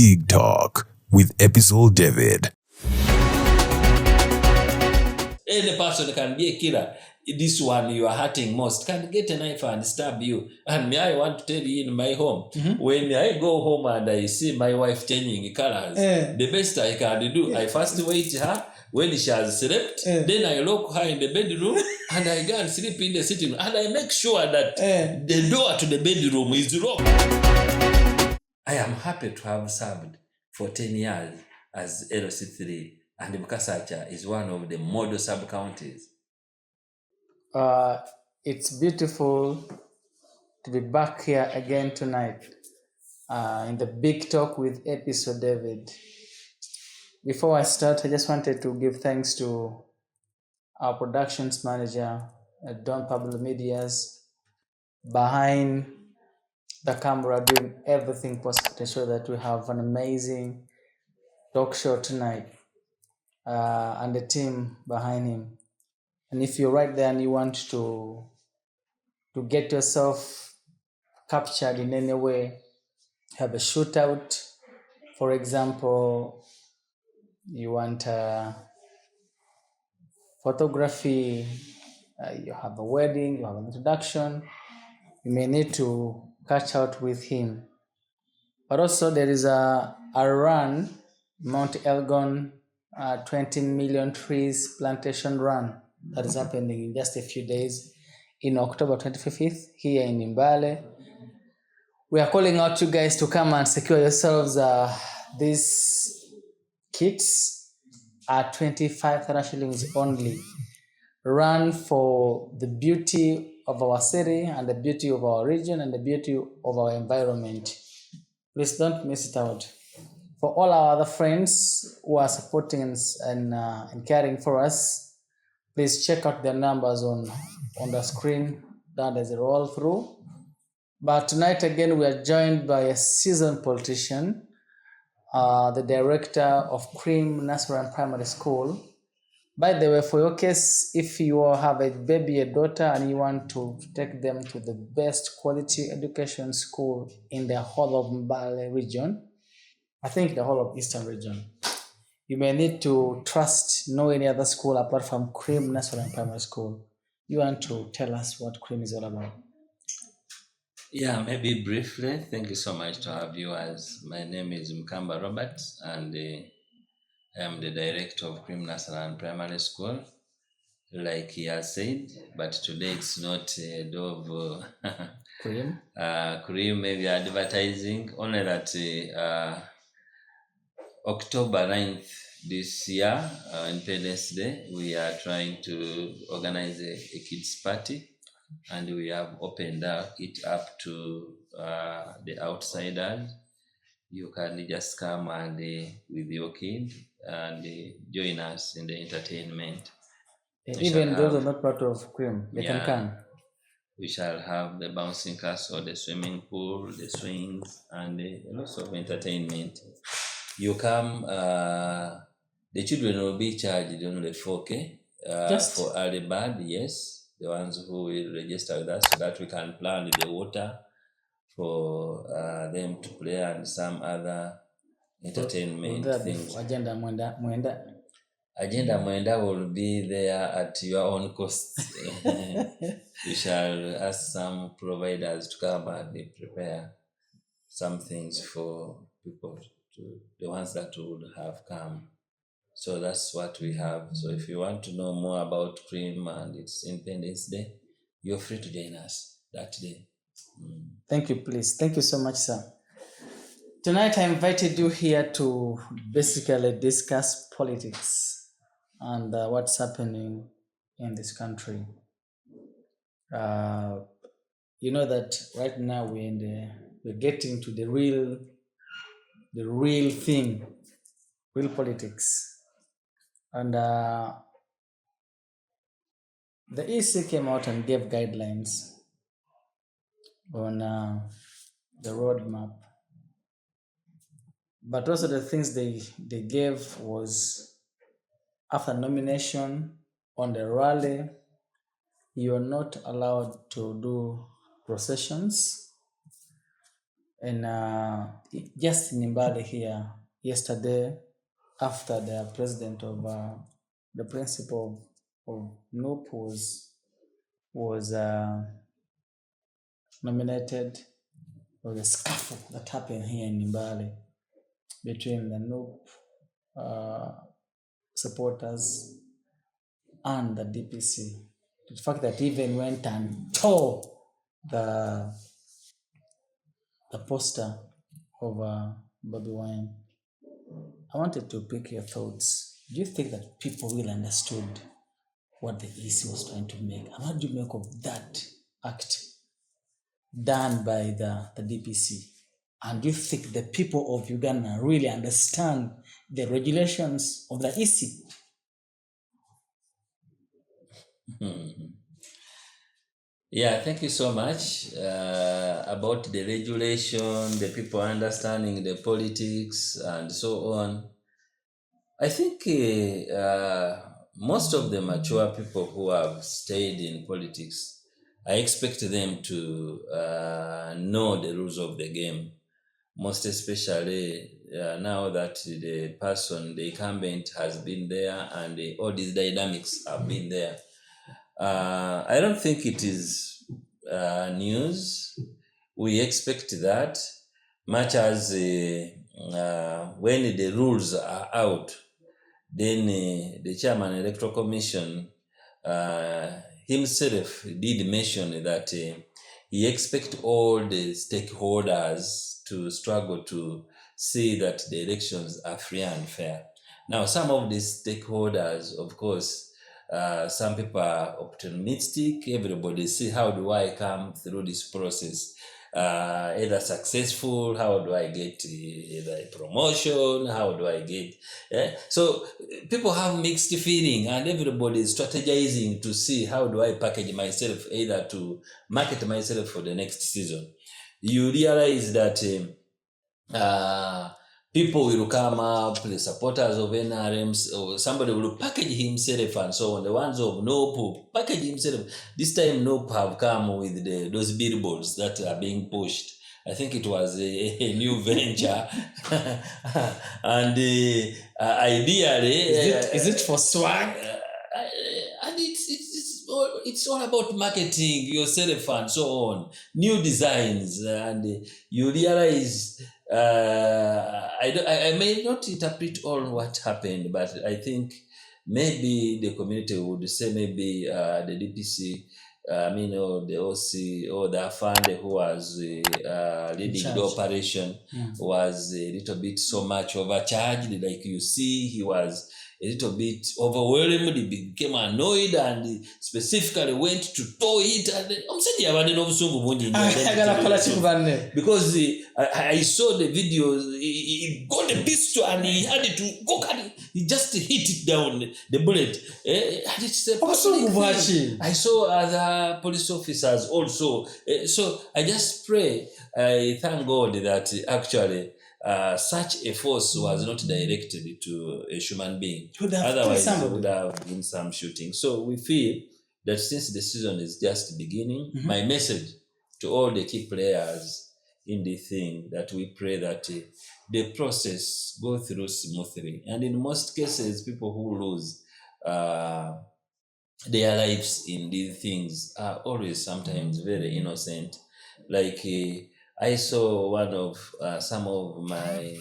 Big Talk with Epistle David. Any person can be a killer. This one you are hurting most can get a knife and stab you. And me, I want to tell you in my home, when I go home and I see my wife changing colors, the best I can do, I first wait her when she has slept, then I lock her in the bedroom and I go and sleep in the sitting room. And I make sure that the door to the bedroom is locked. I am happy to have served for 10 years as LC3, and Bukasacha is one of the model sub-counties. It's beautiful to be back here again tonight in the Big Talk with Epistle David. Before I start, I just wanted to give thanks to our productions manager, Don Pablo Medias, behind the camera, doing everything possible to ensure that we have an amazing talk show tonight, and the team behind him. And if you're right there and you want to get yourself captured in any way, have a shootout, for example, you want photography, you have a wedding, you have an introduction, you may need to catch out with him. But also there is a run, Mount Elgon 20 million trees plantation run that is happening in just a few days in October 25th here in Mbale. We are calling out you guys to come and secure yourselves these kits at 25,000 shillings only. Run for the beauty of our city and the beauty of our region and the beauty of our environment. Please don't miss it out. For all our other friends who are supporting and caring for us, please check out their numbers on the screen that as they roll through. But tonight again, we are joined by a seasoned politician, the director of Cream Nursery and Primary School. By the way, for your case, if you have a baby, a daughter, and you want to take them to the best quality education school in the whole of Mbale region, I think the whole of Eastern region, you may need to trust no any other school apart from Cream Nursery and Primary School. You want to tell us what Cream is all about? Yeah, maybe briefly. Thank you so much to our viewers. My name is Mukamba Robert, and I am the director of Cream Nursery and Primary School, like he has said. But today it's not a day of Cream? Cream, maybe advertising. Only that October 9th this year, Independence Day, we are trying to organize a kids party. And we have opened it up to the outsiders. You can just come and with your kid and join us in the entertainment. Even those are not part of Cream, they can come. We shall have the bouncing castle, the swimming pool, the swings, and lots of entertainment. You come, the children will be charged only 4K for early bird, yes. The ones who will register with us so that we can plan the water for them to play and some other entertainment things. Agenda Mwenda will be there at your own cost. We shall ask some providers to come and prepare some things for people, the ones that would have come. So that's what we have. So if you want to know more about Cream and its Independence Day, you're free to join us that day. Thank you, please. Thank you so much, sir. Tonight I invited you here to basically discuss politics and what's happening in this country. You know that right now we're getting to the real thing, real politics. And the EC came out and gave guidelines on the roadmap. But also the things they gave was after nomination on the rally, you are not allowed to do processions. And just in Mbale here, yesterday, after the president of the principal of NUP was nominated, there was a scuffle that happened here in Mbale between the NUP supporters and the DPC. The fact that even went and tore the poster of Bobby Wine. I wanted to pick your thoughts. Do you think that people really understood what the EC was trying to make? And what do you make of that act done by the DPC? And do you think the people of Uganda really understand the regulations of the EC? Yeah, thank you so much. About the regulation, the people understanding the politics and so on. I think most of the mature people who have stayed in politics, I expect them to know the rules of the game. Most especially now that the incumbent has been there and all these dynamics have been there. I don't think it is news. We expect that much as when the rules are out, then the chairman Electoral Commission himself did mention that he expects all the stakeholders to struggle to see that the elections are free and fair. Now, some of the stakeholders, of course, some people are optimistic. Everybody see, how do I come through this process? Either successful, how do I get either a promotion, how do I get... So people have mixed feeling and everybody is strategizing to see how do I package myself, either to market myself for the next season. You realize that people will come up, the supporters of NRMs, or somebody will package himself and so on. The ones of NOPE package himself. This time NOPE have come with those billboards that are being pushed. I think it was a new venture. And ideally... Is it for swag? And it's all about marketing yourself and so on. New designs. And you realize... I may not interpret all what happened, but I think maybe the community would say maybe the DPC, or the OC or the fund who was leading the operation was a little bit so much overcharged. Like you see, he was a little bit overwhelmed. He became annoyed and specifically went to tow it. And because I saw the videos, he got a pistol and he had to go and he just hit it down, the bullet. And it's a public thing. I saw other police officers also. So I just pray, I thank God that actually such a force was not directed to a human being. Otherwise, there would have been some shooting. So we feel that since the season is just beginning, my message to all the key players in the thing, that we pray that the process go through smoothly. And in most cases, people who lose their lives in these things are always sometimes very innocent. Like I saw one of some of my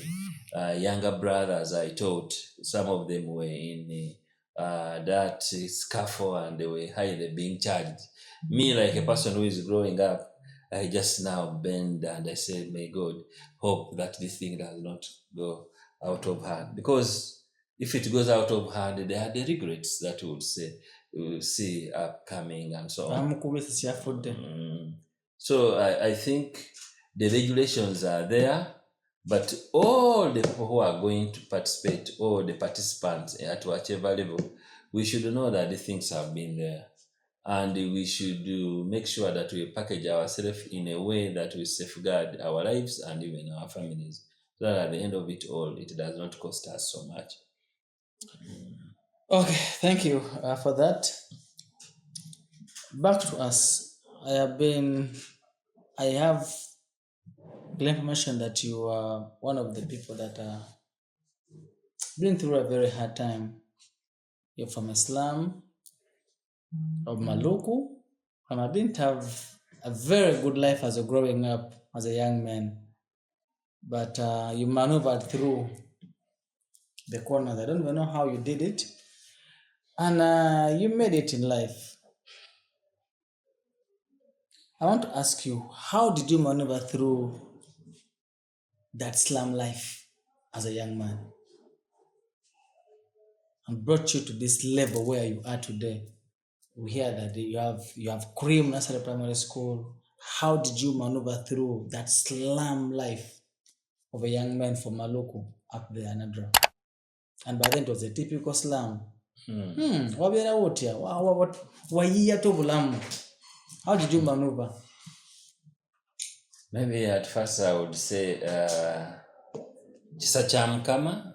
younger brothers, I taught, some of them were in that scuffle and they were highly being charged. Me, like a person who is growing up, I just now bend and I say, may God hope that this thing does not go out of hand. Because if it goes out of hand, there are the regrets that we will see upcoming and so on. So I think the regulations are there, but all the people who are going to participate, all the participants at whatever level, we should know that the things have been there. And we should make sure that we package ourselves in a way that we safeguard our lives and even our families. So that at the end of it all, it does not cost us so much. Okay, thank you for that. Back to us. I have Glenn mentioned that you are one of the people that are been through a very hard time. You're from Islam of Maluku, and I didn't have a very good life as a growing up as a young man. But you maneuvered through the corners. I don't even know how you did it. And you made it in life. I want to ask you, how did you maneuver through that slum life as a young man and brought you to this level where you are today? We hear that you have cream nursery primary school. How did you maneuver through that slum life of a young man from Maluku up there in Adra? And by then it was a typical slum. Wabyera wotya wayiya to bulamu. How did you maneuver? Maybe at first I would say kisa cha Mukama,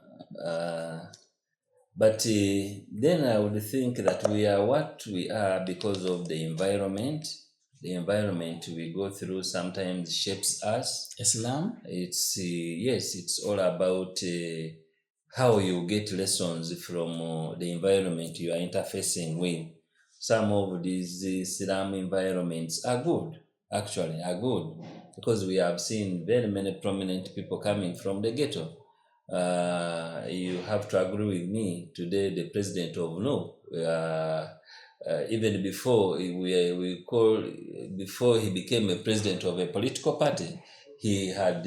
but then I would think that we are what we are because of the environment. The environment we go through sometimes shapes us. Islam? It's yes, it's all about how you get lessons from the environment you are interfacing with. Some of these Islam environments are good, actually, are good, because we have seen very many prominent people coming from the ghetto. You have to agree with me. Today, the president of NO, even before before he became a president of a political party, he had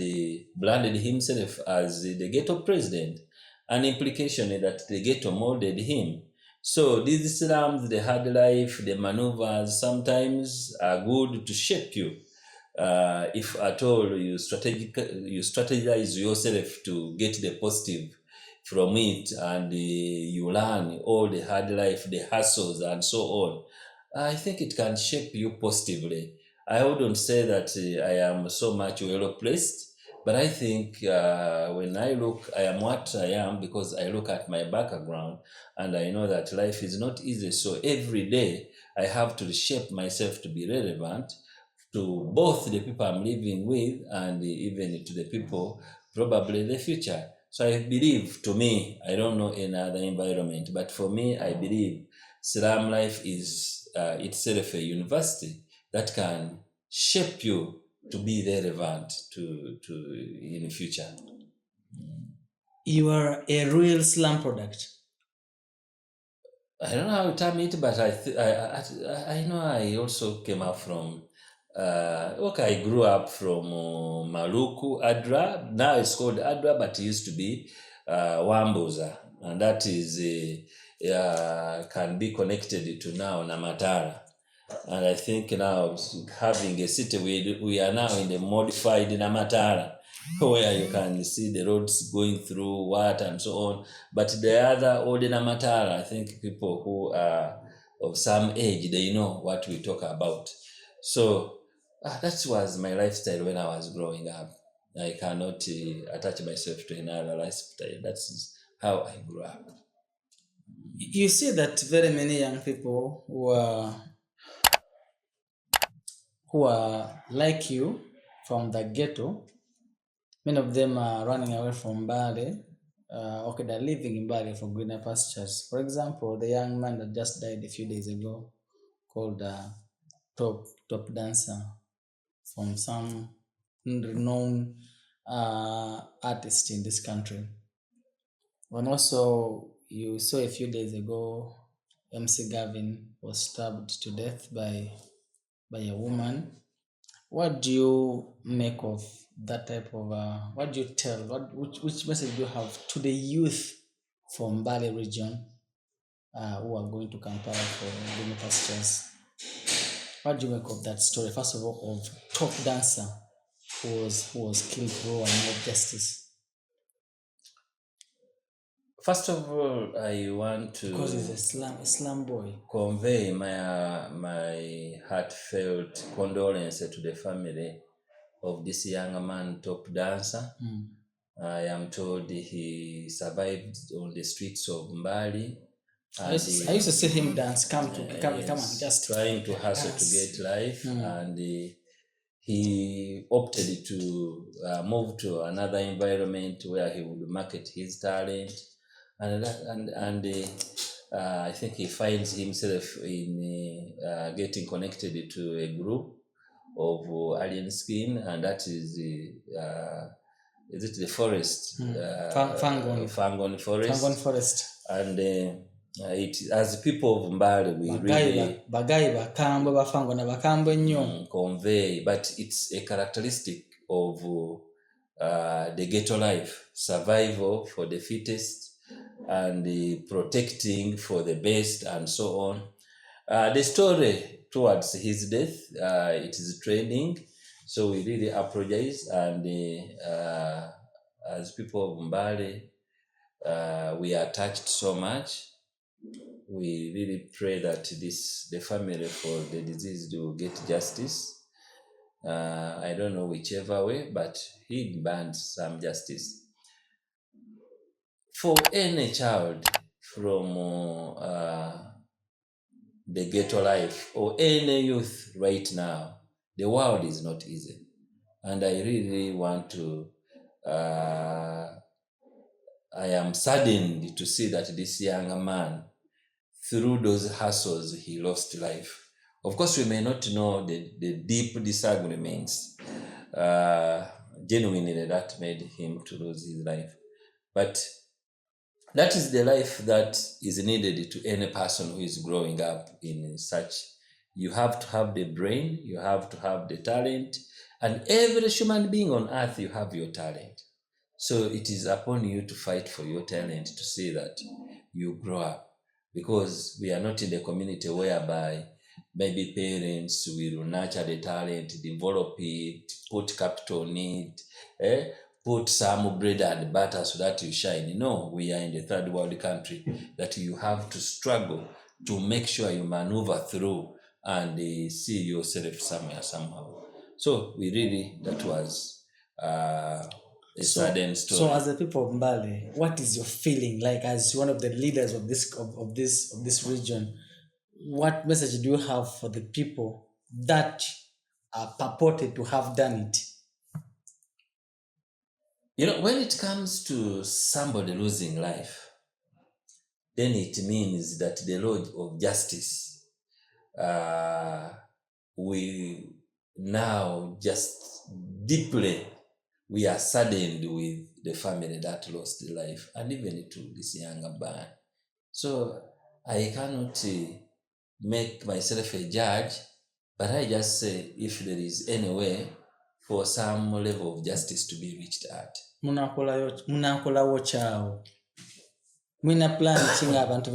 branded himself as the ghetto president. An implication is that the ghetto molded him. So these slums, the hard life, the maneuvers sometimes are good to shape you. If at all you strategize yourself to get the positive from it, and you learn all the hard life, the hassles and so on, I think it can shape you positively. I wouldn't say that I am so much well placed, but I think when I look, I am what I am because I look at my background and I know that life is not easy. So every day I have to shape myself to be relevant to both the people I'm living with and even to the people probably in the future. So I believe, to me, I don't know any other environment, but for me, I believe slum life is itself a university that can shape you to be relevant to in the future. You are a real slum product. I don't know how to term it, but I know I also came up from I grew up from Maluku, Adra. Now it's called Adra, but it used to be Wambuza, and that is can be connected to now Namatara. And I think now having a city, we are now in the modified Namatara, where you can see the roads going through what and so on. But the other old Namatara, I think people who are of some age, they know what we talk about. So that was my lifestyle when I was growing up. I cannot attach myself to another lifestyle. That's how I grew up. You see that very many young people who are like you from the ghetto, many of them are running away from Mbale. They're living in Mbale for greener pastures. For example, the young man that just died a few days ago, called top dancer from some renowned artist in this country. And also, you saw a few days ago, MC Gavin was stabbed to death by a woman. What do you make of that type of? What do you tell? Which message do you have to the youth from Mbale region who are going to Kampala for greener pastures? What do you make of that story? First of all, of top dancer who was killed through no justice. First of all, I want to Because he's a slum boy. Convey my heartfelt condolences to the family of this young man, top dancer. I am told he survived on the streets of Mbale. I used to see him dance, come and just trying to hustle to get life, and he opted to move to another environment where he would market his talent, and I think he finds himself in getting connected to a group of alien skin, and that is it the forest? Fangon Forest. Fangon Forest. And it, as people of Mbale, we really Bagayi bakambwe bafango na bakambwe nnyo convey, but it's a characteristic of the ghetto life: survival for the fittest, and protecting for the best, and so on. The story towards his death, it is trending, so we really apologize, and as people of Mbale, we are touched so much. We really pray that the family for the deceased will get justice. I don't know whichever way, but he demands some justice. For any child from the ghetto life, or any youth right now, the world is not easy. And I really want to, I am saddened to see that this young man, through those hassles, he lost life. Of course, we may not know the deep disagreements genuinely that made him to lose his life. But that is the life that is needed to any person who is growing up in such. You have to have the brain, you have to have the talent, and every human being on earth, you have your talent. So it is upon you to fight for your talent, to see that you grow up. Because we are not in the community whereby maybe parents will nurture the talent, develop it, put capital on it, put some bread and butter so that you shine. No, we are in the third world country that you have to struggle to make sure you maneuver through and see yourself somewhere, somehow. So we really, that was a sudden story. So as the people of Mbale, what is your feeling like as one of the leaders of this region? What message do you have for the people that are purported to have done it? You know, when it comes to somebody losing life, then it means that the Lord of justice, we now just deeply, we are saddened with the family that lost life, and even to this younger man. So I cannot make myself a judge, but I just say if there is any way for some level of justice to be reached at. Munakolawo kyawo. Mwina plan chinga abantu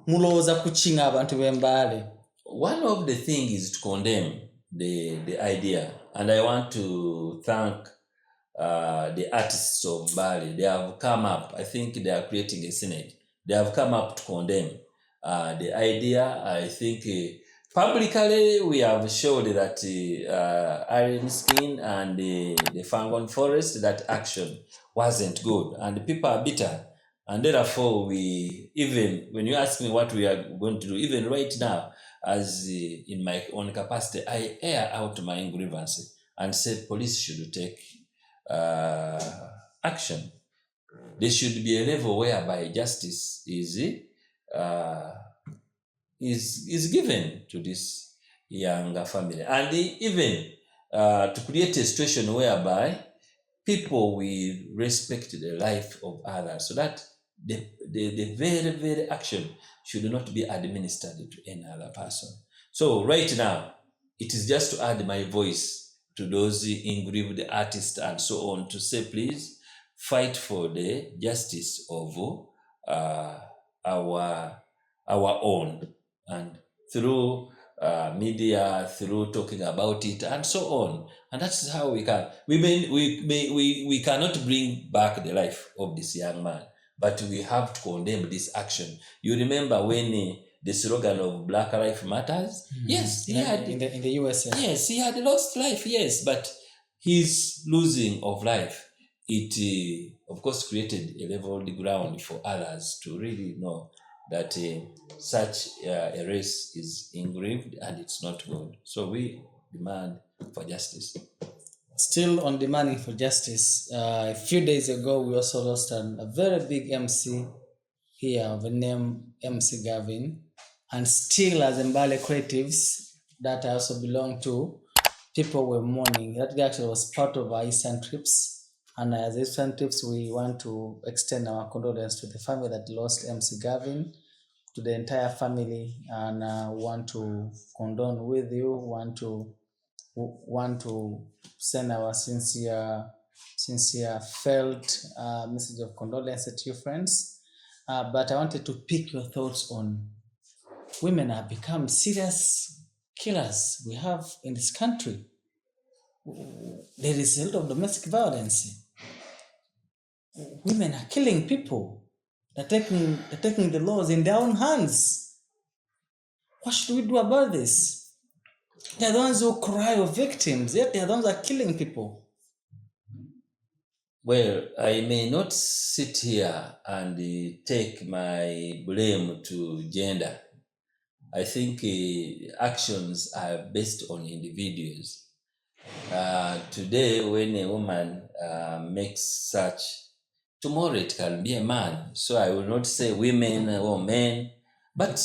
muloza kuchinga abantu b'Embale. One of the things is to condemn the idea, and I want to thank the artists of Mbale. They have come up, I think they are creating a synod. They have come up to condemn the idea. I think publicly we have showed that iron skin and the Fangon forest, that action wasn't good, and people are bitter. And therefore, we, even when you ask me what we are going to do, even right now, as in my own capacity, I air out my grievance and say police should take action. There should be a level whereby justice is given to this younger family, and even to create a situation whereby people will respect the life of others, so that the very, very action should not be administered to any other person. So right now, it is just to add my voice to those engraved artists and so on, to say, please fight for the justice of our own, and through media, through talking about it, and so on. And that's how we can. We cannot bring back the life of this young man, but we have to condemn this action. You remember when the slogan of Black Lives Matters? Mm-hmm. Yes, he had in the USA. Yes, he had lost life. Yes, but his losing of life, it of course created a level ground for others to really know that such a race is engraved and it's not good. So we demand for justice. Still on demanding for justice, a few days ago we also lost a very big MC here of the name MC Gavin, and still as Mbale creatives that I also belong to, people were mourning. That guy actually was part of our Eastern trips, and as Eastern trips we want to extend our condolences to the family that lost MC Gavin, to the entire family, and want to condone with you, want to send our sincere felt message of condolence to you friends. But I wanted to pick your thoughts on women have become serious killers we have in this country. There is a lot of domestic violence. Women are killing people. They're taking the laws in their own hands. What should we do about this? They're the ones who cry of victims, yet they're the ones that are killing people. Well, I may not sit here and take my blame to gender. I think actions are based on individuals. Today, when a woman makes such, tomorrow it can be a man. So I will not say women or men. But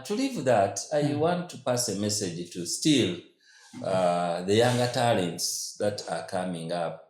to leave that, I want to pass a message to still the younger talents that are coming up,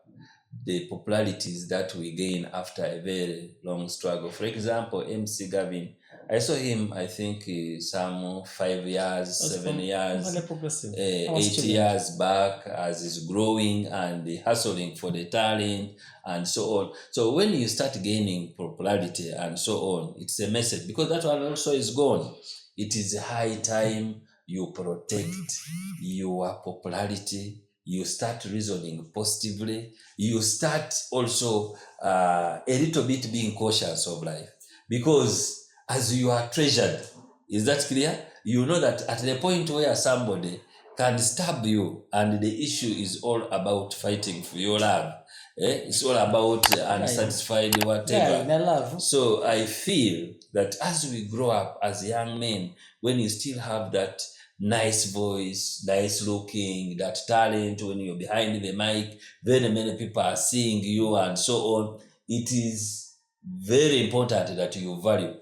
the popularities that we gain after a very long struggle. For example, MC Gavin, I saw him, I think, some 5 years, 7 years, 8 years back, as he's growing and hustling for the talent and so on. So when you start gaining popularity and so on, it's a message, because that one also is gone. It is high time you protect your popularity. You start reasoning positively. You start also a little bit being cautious of life, because as you are treasured, is that clear? You know that at the point where somebody can stab you, and the issue is all about fighting for your love. It's all about unsatisfied whatever. Love. So I feel that as we grow up as young men, when you still have that nice voice, nice looking, that talent, when you're behind the mic, very many people are seeing you and so on, it is very important that you value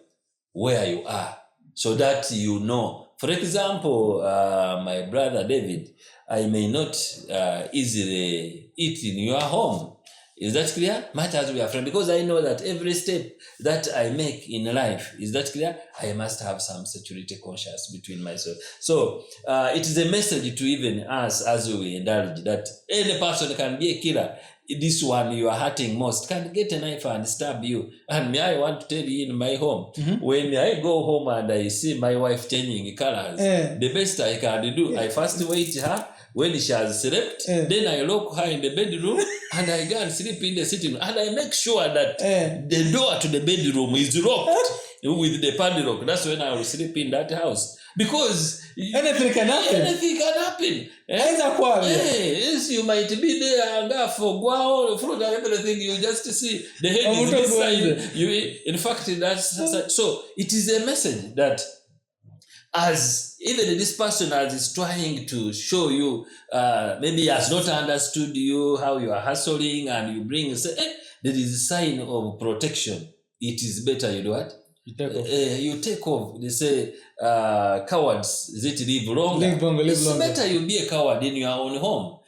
where you are, so that you know. For example, my brother David, I may not easily eat in your home. Is that clear? Much as we are friends, because I know that every step that I make in life, is that clear? I must have some security conscious between myself. So it is a message to even us as we indulge that any person can be a killer. This one you are hurting most can get a knife and stab you. And me, I want to tell you, in my home, when I go home and I see my wife changing colors, the best I can do, I first wait her when she has slept, then I lock her in the bedroom and I go and sleep in the sitting room, and I make sure that the door to the bedroom is locked with the padlock. That's when I will sleep in that house, because anything can happen. Yes, you might be there and for guao, fruit and everything. You just see the head is this side. In fact, that's so. It is a message that, as even this person as is trying to show you, maybe he has not understood you, how you are hustling, and you bring, say, there is a sign of protection. It is better you do what? You take off. They say, cowards, is it live longer? It's better you be a coward in your own home.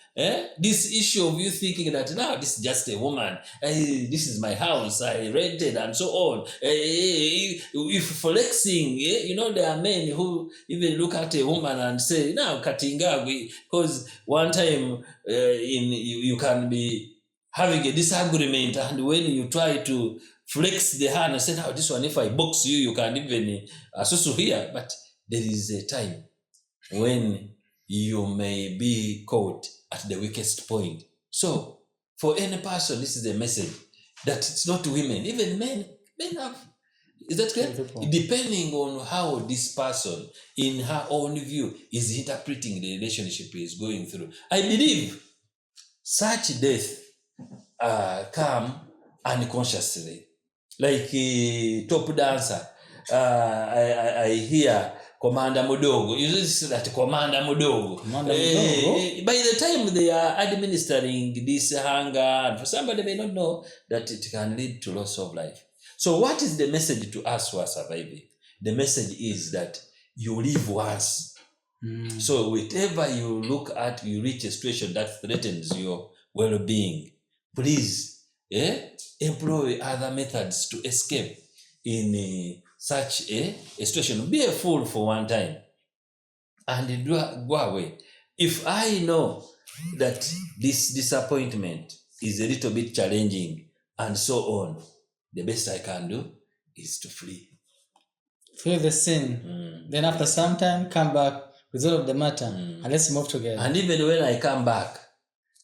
This issue of you thinking that now this is just a woman, this is my house, I rented and so on. If flexing, you know, there are men who even look at a woman and say, now Katinga, because one time you can be having a disagreement, and when you try to flex the hand and say, now this one, if I box you, you can even susu here. But there is a time when you may be caught at the weakest point. So for any person, this is a message that it's not women, even men have. Is that clear? Depending on how this person, in her own view, is interpreting the relationship he is going through. I believe such death come unconsciously. Like top dancer, I hear Commander Mudogo. You just say that Commander Mudogo. By the time they are administering this hunger, and for somebody may not know that it can lead to loss of life. So what is the message to us who are surviving? The message is that you live once. So whatever you look at, you reach a situation that threatens your well-being, please employ other methods to escape in such a situation. Be a fool for one time and go away. If I know that this disappointment is a little bit challenging and so on, the best I can do is to flee. Feel the sin. Then after some time, come back, resolve the matter, and let's move together. And even when I come back,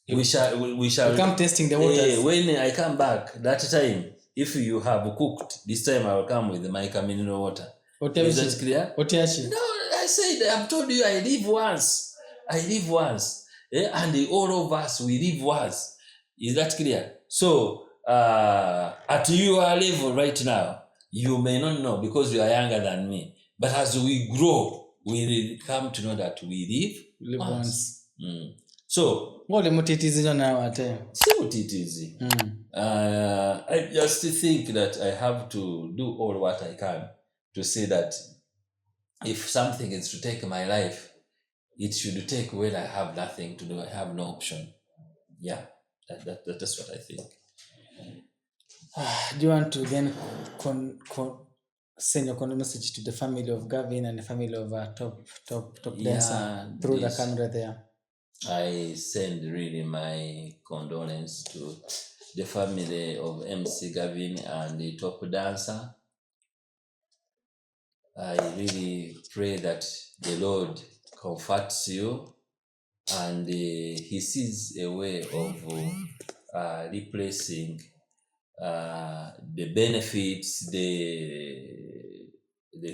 we shall come testing the waters. When I come back, that time, if you have cooked, this time I will come with my mineral water. Is that clear? No, I said, I've told you I live once. And all of us, we live once. Is that clear? So, at your level right now, you may not know because you are younger than me. But as we grow, we will come to know that we live once. So, what the mutitizi now at mutitizi. I just think that I have to do all what I can to say that if something is to take my life, it should take when I have nothing to do. I have no option. Yeah, that's what I think. Do you want to then send your message to the family of Gavin and the family of top dancer through the camera there? I send really my condolence to the family of MC Gavin and the top dancer. I really pray that the Lord comforts you and he sees a way of replacing the benefits, the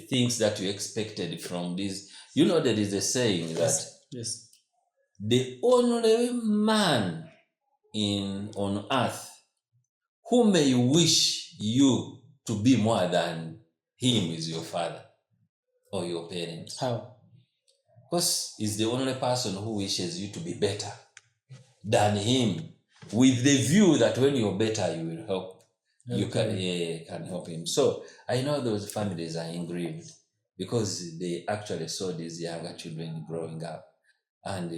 things that you expected from this. You know, there is a saying that yes. The only man on earth who may wish you to be more than him is your father or your parents. How? Because he's the only person who wishes you to be better than him, with the view that when you're better, you will help. You can help him. So I know those families are engraved because they actually saw these younger children growing up. And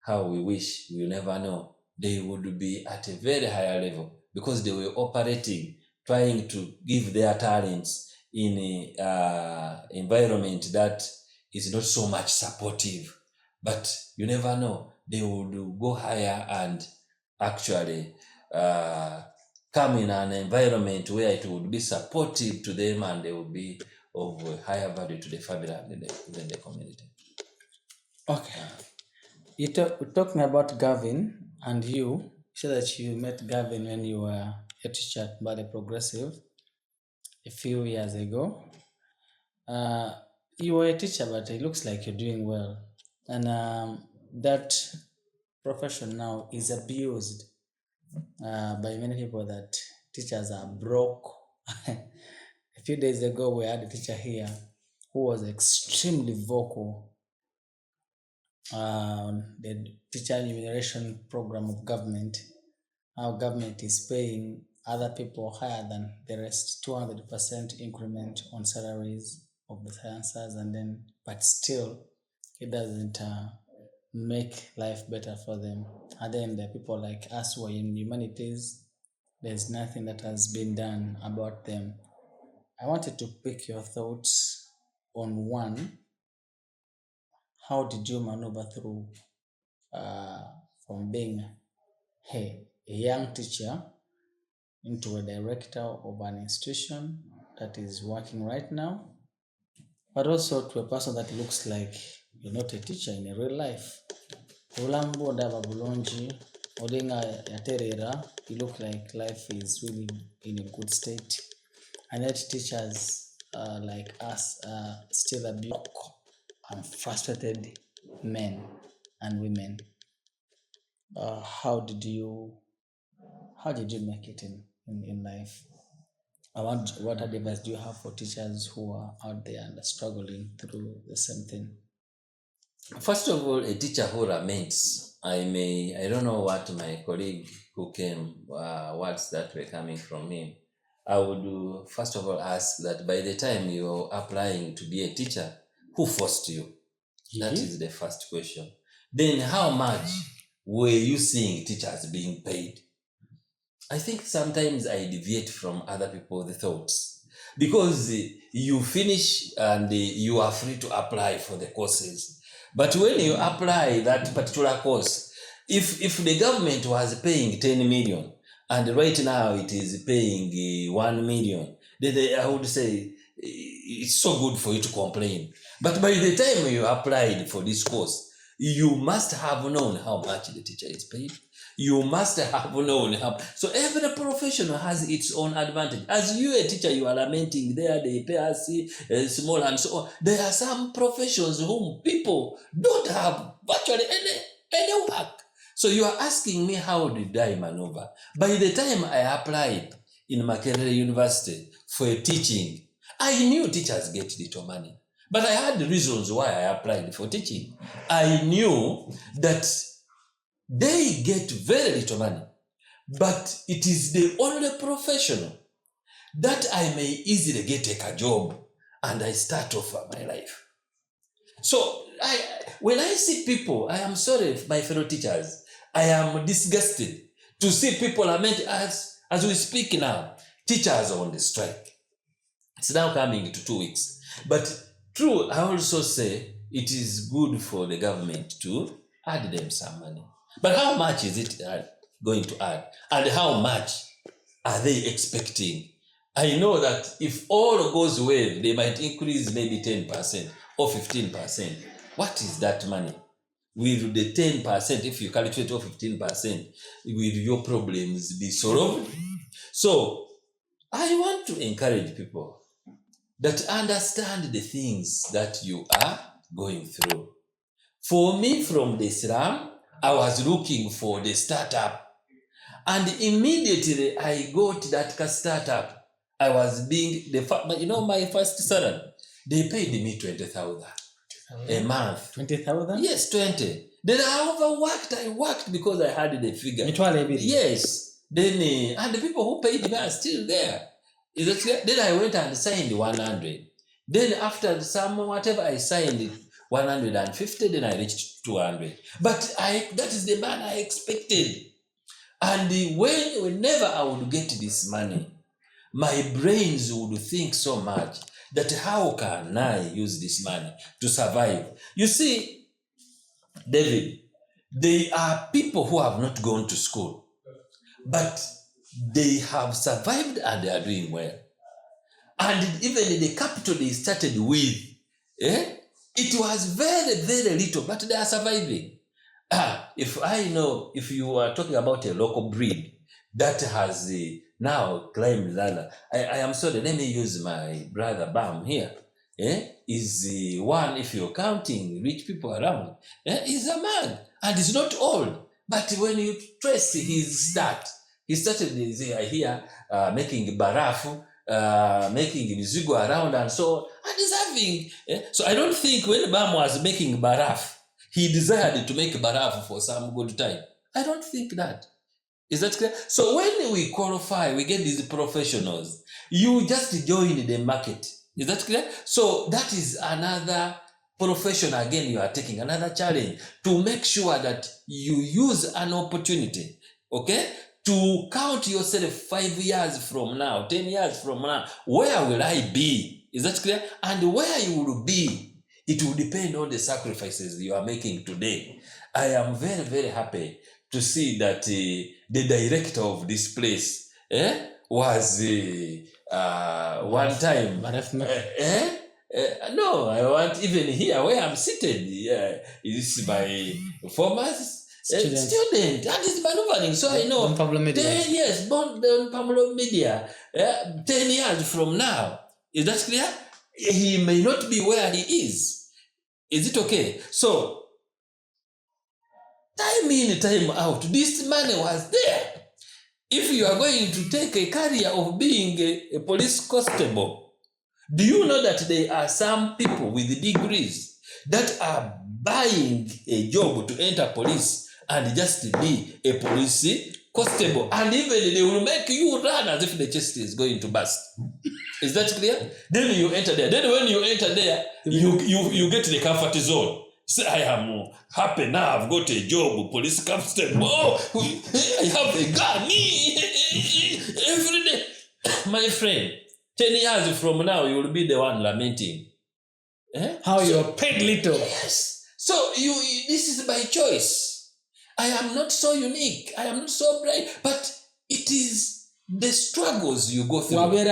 how we wish, we never know, they would be at a very higher level because they were operating, trying to give their talents in an environment that is not so much supportive. But you never know, they would go higher and actually come in an environment where it would be supportive to them and they would be of higher value to the family and even the community. Okay. We're talking about Gavin and you said that you met Gavin when you were a teacher at Mbale Progressive a few years ago. You were a teacher, but it looks like you're doing well. And that profession now is abused by many people, that teachers are broke. A few days ago, we had a teacher here who was extremely vocal on the teacher remuneration program of government. How government is paying other people higher than the rest, 200% increment on salaries of the sciences, but still it doesn't make life better for them. And then there are people like us who are in humanities. There's nothing that has been done about them. I wanted to pick your thoughts on one. How did you maneuver through from being a young teacher into a director of an institution that is working right now, but also to a person that looks like you're not a teacher in a real life? Ulambo ndaba bulongi, olinga yaterera, you look like life is really in a good state. And yet teachers like us are still abused and frustrated men and women. How did you make it in life? What advice do you have for teachers who are out there and are struggling through the same thing? First of all, a teacher who laments, I don't know what my colleague who came, words that were coming from him. I would first of all ask that by the time you're applying to be a teacher, who forced you? That is the first question. Then how much were you seeing teachers being paid? I think sometimes I deviate from other people's thoughts because you finish and you are free to apply for the courses. But when you apply that particular course, if the government was paying 10 million and right now it is paying 1 million, then I would say it's so good for you to complain. But by the time you applied for this course, you must have known how much the teacher is paid. You must have known how. So every profession has its own advantage. As you, a teacher, you are lamenting there, they pay us small and so on. There are some professions whom people don't have virtually any work. So you are asking me, how did I maneuver? By the time I applied in Makerere University for teaching, I knew teachers get little money. But I had reasons why I applied for teaching. I knew that they get very little money, but it is the only profession that I may easily get a job and I start off my life. So when I see people, I am sorry, my fellow teachers, I am disgusted to see people lament as we speak now. Teachers are on the strike. It's now coming to 2 weeks. But true, I also say it is good for the government to add them some money. But how much is it going to add? And how much are they expecting? I know that if all goes well, they might increase maybe 10% or 15%. What is that money? Will the 10%, if you calculate, or 15%, will your problems be solved? So I want to encourage people that understand the things that you are going through. For me, from the slum, I was looking for the startup. And immediately I got that startup. I was being, my first salary, they paid me 20,000 a month. 20,000? Yes, 20. Then I worked because I had the figure. Yes. Then, and the people who paid me are still there. Then I went and signed 100. Then after whatever I signed 150, then I reached 200. But that is the man I expected. And whenever I would get this money, my brains would think so much that how can I use this money to survive? You see, David, they are people who have not gone to school, but they have survived and they are doing well. And even the capital they started with, it was very, very little, but they are surviving. If you are talking about a local breed that has now climbed ladder, I am sorry, let me use my brother Bam here. Is one, if you're counting rich people around, is a man, and he's not old. But when you trace his start, he started here making barafu, making mizigo around and so on, and he's having. So I don't think when Bam was making baraf, he desired to make baraf for some good time. I don't think that. Is that clear? So when we qualify, we get these professionals. You just join the market. Is that clear? So that is another profession, again, you are taking another challenge to make sure that you use an opportunity, okay, to count yourself 5 years from now, 10 years from now. Where will I be? Is that clear? And where you will be, it will depend on the sacrifices you are making today. I am very, very happy to see that the director of this place was one time. No, I want even here where I'm seated. It's my former student and he's maneuvering. So I know. Don Pablo Media. Don Pablo Media. 10 years from now. Is that clear? He may not be where he is. Is it okay? So, time in, time out, this money was there. if you are going to take a career of being a police constable, do you know that there are some people with degrees that are buying a job to enter police and just be a police constable, and even they will make you run as if the chest is going to burst. Is that clear? Then you enter there. Then when you enter there, you get the comfort zone. Say, I am happy now, I've got a job, police constable. Oh, I have a gun. Every day. My friend, 10 years from now, you will be the one lamenting. How you are paid little. Yes. So this is by choice. I am not so unique. I am not so bright. But it is the struggles you go through. But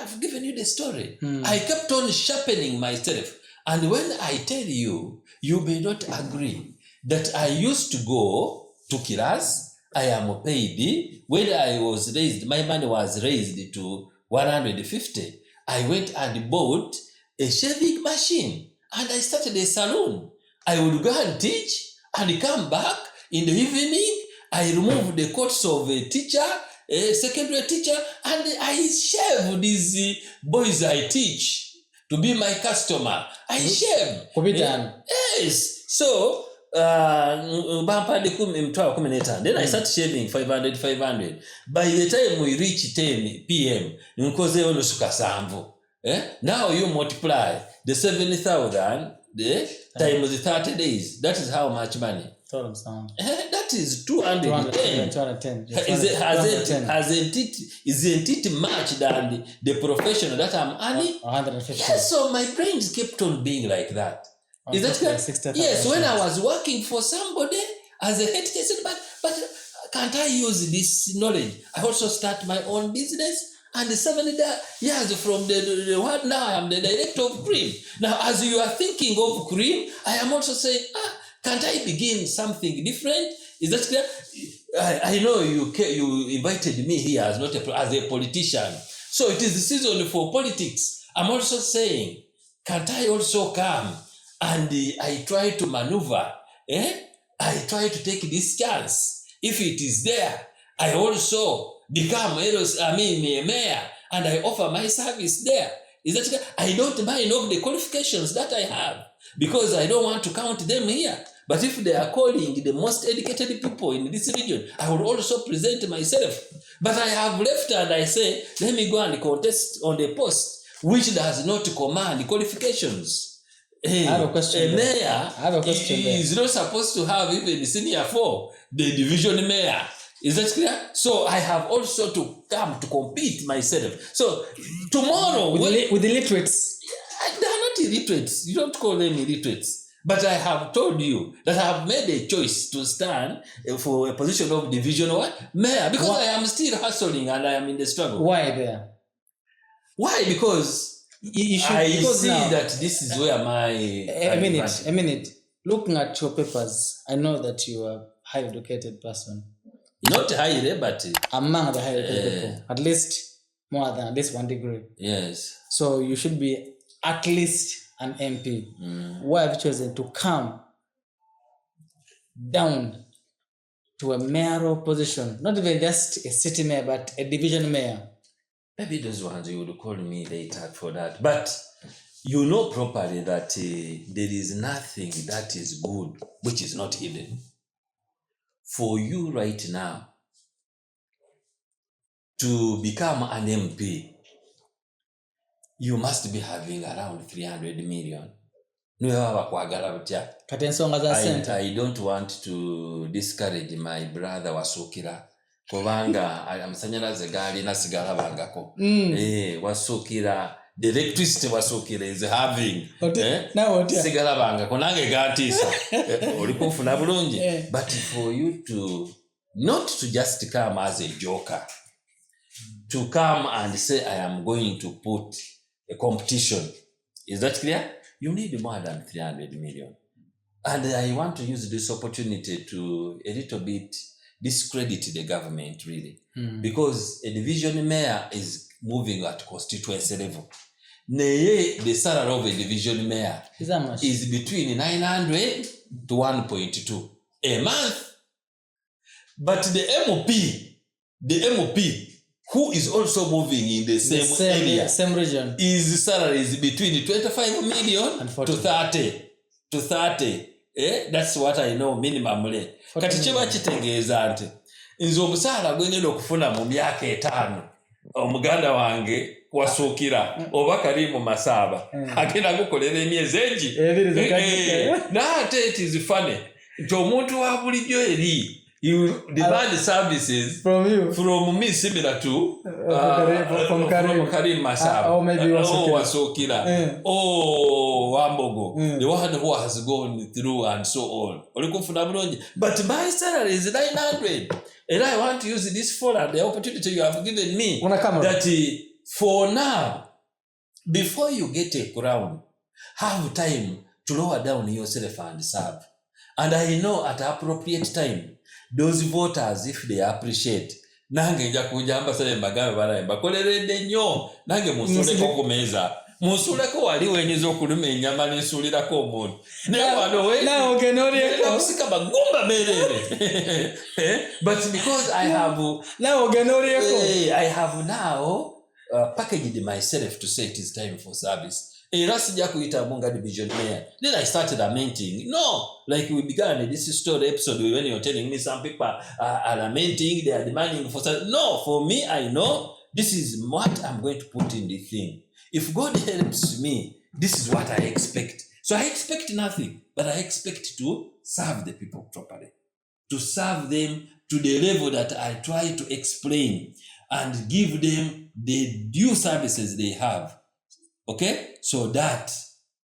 I've given you the story. I kept on sharpening myself. And when I tell you, you may not agree that I used to go to Kiras. I am paid. When I was raised, my money was raised to 150. I went and bought a shaving machine and I started a salon. I would go and teach and come back in the evening. I removed the coats of a teacher, a secondary teacher, and I shave these boys I teach to be my customer. I shave. Yes. So, then I start shaving 500. By the time we reach 10 p.m., now you multiply the 70,000 times 30 days. That is how much money? That is 210. Isn't it much than the profession that I'm earning? 150. Yes, so my brains kept on being like that. Is that correct? Yes, when I was working for somebody as a head teacher, but can't I use this knowledge? I also start my own business. And 7 years from the one, now I am the director of cream. Now, as you are thinking of cream, I am also saying, can't I begin something different? Is that clear? I know you invited me here as a politician. So it is the season for politics. I'm also saying, can't I also come and I try to maneuver? I try to take this chance. If it is there, I also become a mayor and I offer my service there. Is that clear? I don't mind of the qualifications that I have because I don't want to count them here. But if they are calling the most educated people in this region, I will also present myself. But I have left and I say, let me go and contest on the post which does not command qualifications. I have a question. A mayor is not supposed to have even senior 4, the division mayor. Is that clear? So I have also to come to compete myself. So tomorrow... With illiterates? They are not illiterates. You don't call them illiterates. But I have told you that I have made a choice to stand for a position of division mayor because I am still hustling and I am in the struggle. Why there? Why? Because I see that this is where my... A minute. Looking at your papers, I know that you are a highly educated person. Not highly, but... Among the highly educated people. At least more than at least 1 degree. Yes. So you should be at least an MP. Why have you chosen to come down to a mayoral position? Not even just a city mayor, but a division mayor. Maybe those ones you would call me later for that. But you know properly that there is nothing that is good which is not hidden. For you right now to become an MP, you must be having around 300 million. I don't want to discourage my brother Wasukira. Kubanga amasanyalaze gali nasigala bangako. Wasukira, the electricity Wasukira is having. Sigala bangako nange gatisa. Olikufuna bulungi. But for you to not to just come as a joker, to come and say I am going to put a competition. Is that clear? You need more than 300 million. And I want to use this opportunity to a little bit discredit the government, really. Because a division mayor is moving at constituency level. The salary of a division mayor is between 900 to 1.2 a month. But the MOP, who is also moving in the same area, same region, his salary is between 25 million and to 30. That's what I know minimum. Kati chiba kitegeeza nti nze omusaala gwengenda okufuna mu myaka 5 omuganda wange wasuukira oba kali mu Masaba agenda gukolera emyezi egi naate it is funny nti omuntu wa bulijjo eri you demand services from me similar to from Karim Masaba or maybe Wasokira Wambogo the one who has gone through and so on but my salary is 900 and I want to use this forum, the opportunity you have given me that for now, before you get a crown, have time to lower down yourself and serve. And I know at appropriate time, those voters, if they appreciate, nange nja kujamba sale magabe barayimba koleredde nnyo nange musuleko kumeza musuleko wali wenyiza okuluma ennyama n'ensuulirako omuntu nawe ogenoleko kusika bagumba merere but because I have now packaged myself to say it is time for service. Era sijja kuyita munga division mayor. Then I started lamenting. No, like we began this story episode when you're telling me some people are lamenting, they are demanding for service. No, for me, I know this is what I'm going to put in the thing. If God helps me, this is what I expect. So I expect nothing, but I expect to serve the people properly. To serve them to the level that I try to explain and give them the due services they have. Okay? So that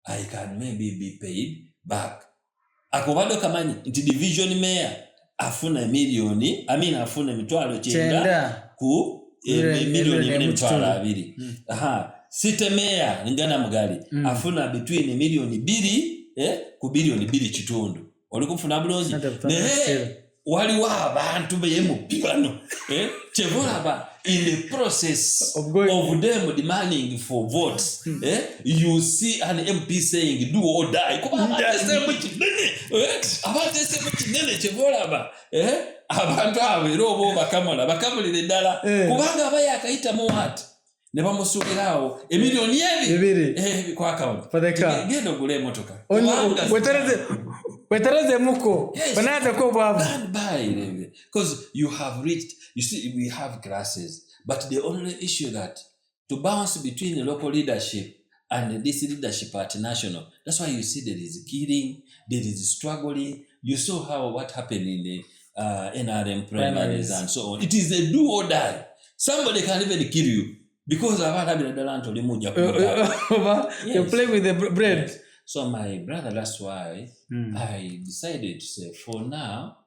I can maybe be paid back. Akobado kamani, into division mayor, afuna milioni, afuna mitwalo chenda ku milioni mitwalo abiri. Site mayor, ngana mgali, afuna between milioni 2 ku bilioni 2 chitundu. Olikufuna bulonzi. Waliwo abantu beyemupibano chevolaba in the process of them demanding for votes you see an MP saying do or die kuba abatese mu kinene chevolaba abantu aberobo bakamulire ddala kubanga abayakayita mu hat ne bamusuubirawo emilioni ebiri kwa account genda ogula emotoka wetereze muko banaanza ko baba because you have reached, you see we have classes, but the only issue that to bounce between the local leadership and this leadership at national, that's why you see there is killing, there is struggling. You saw what happened in the NRM primaries and so on. It is a do or die. Somebody can even kill you because you play with the bread. So my brother, that's why I decided to say, for now,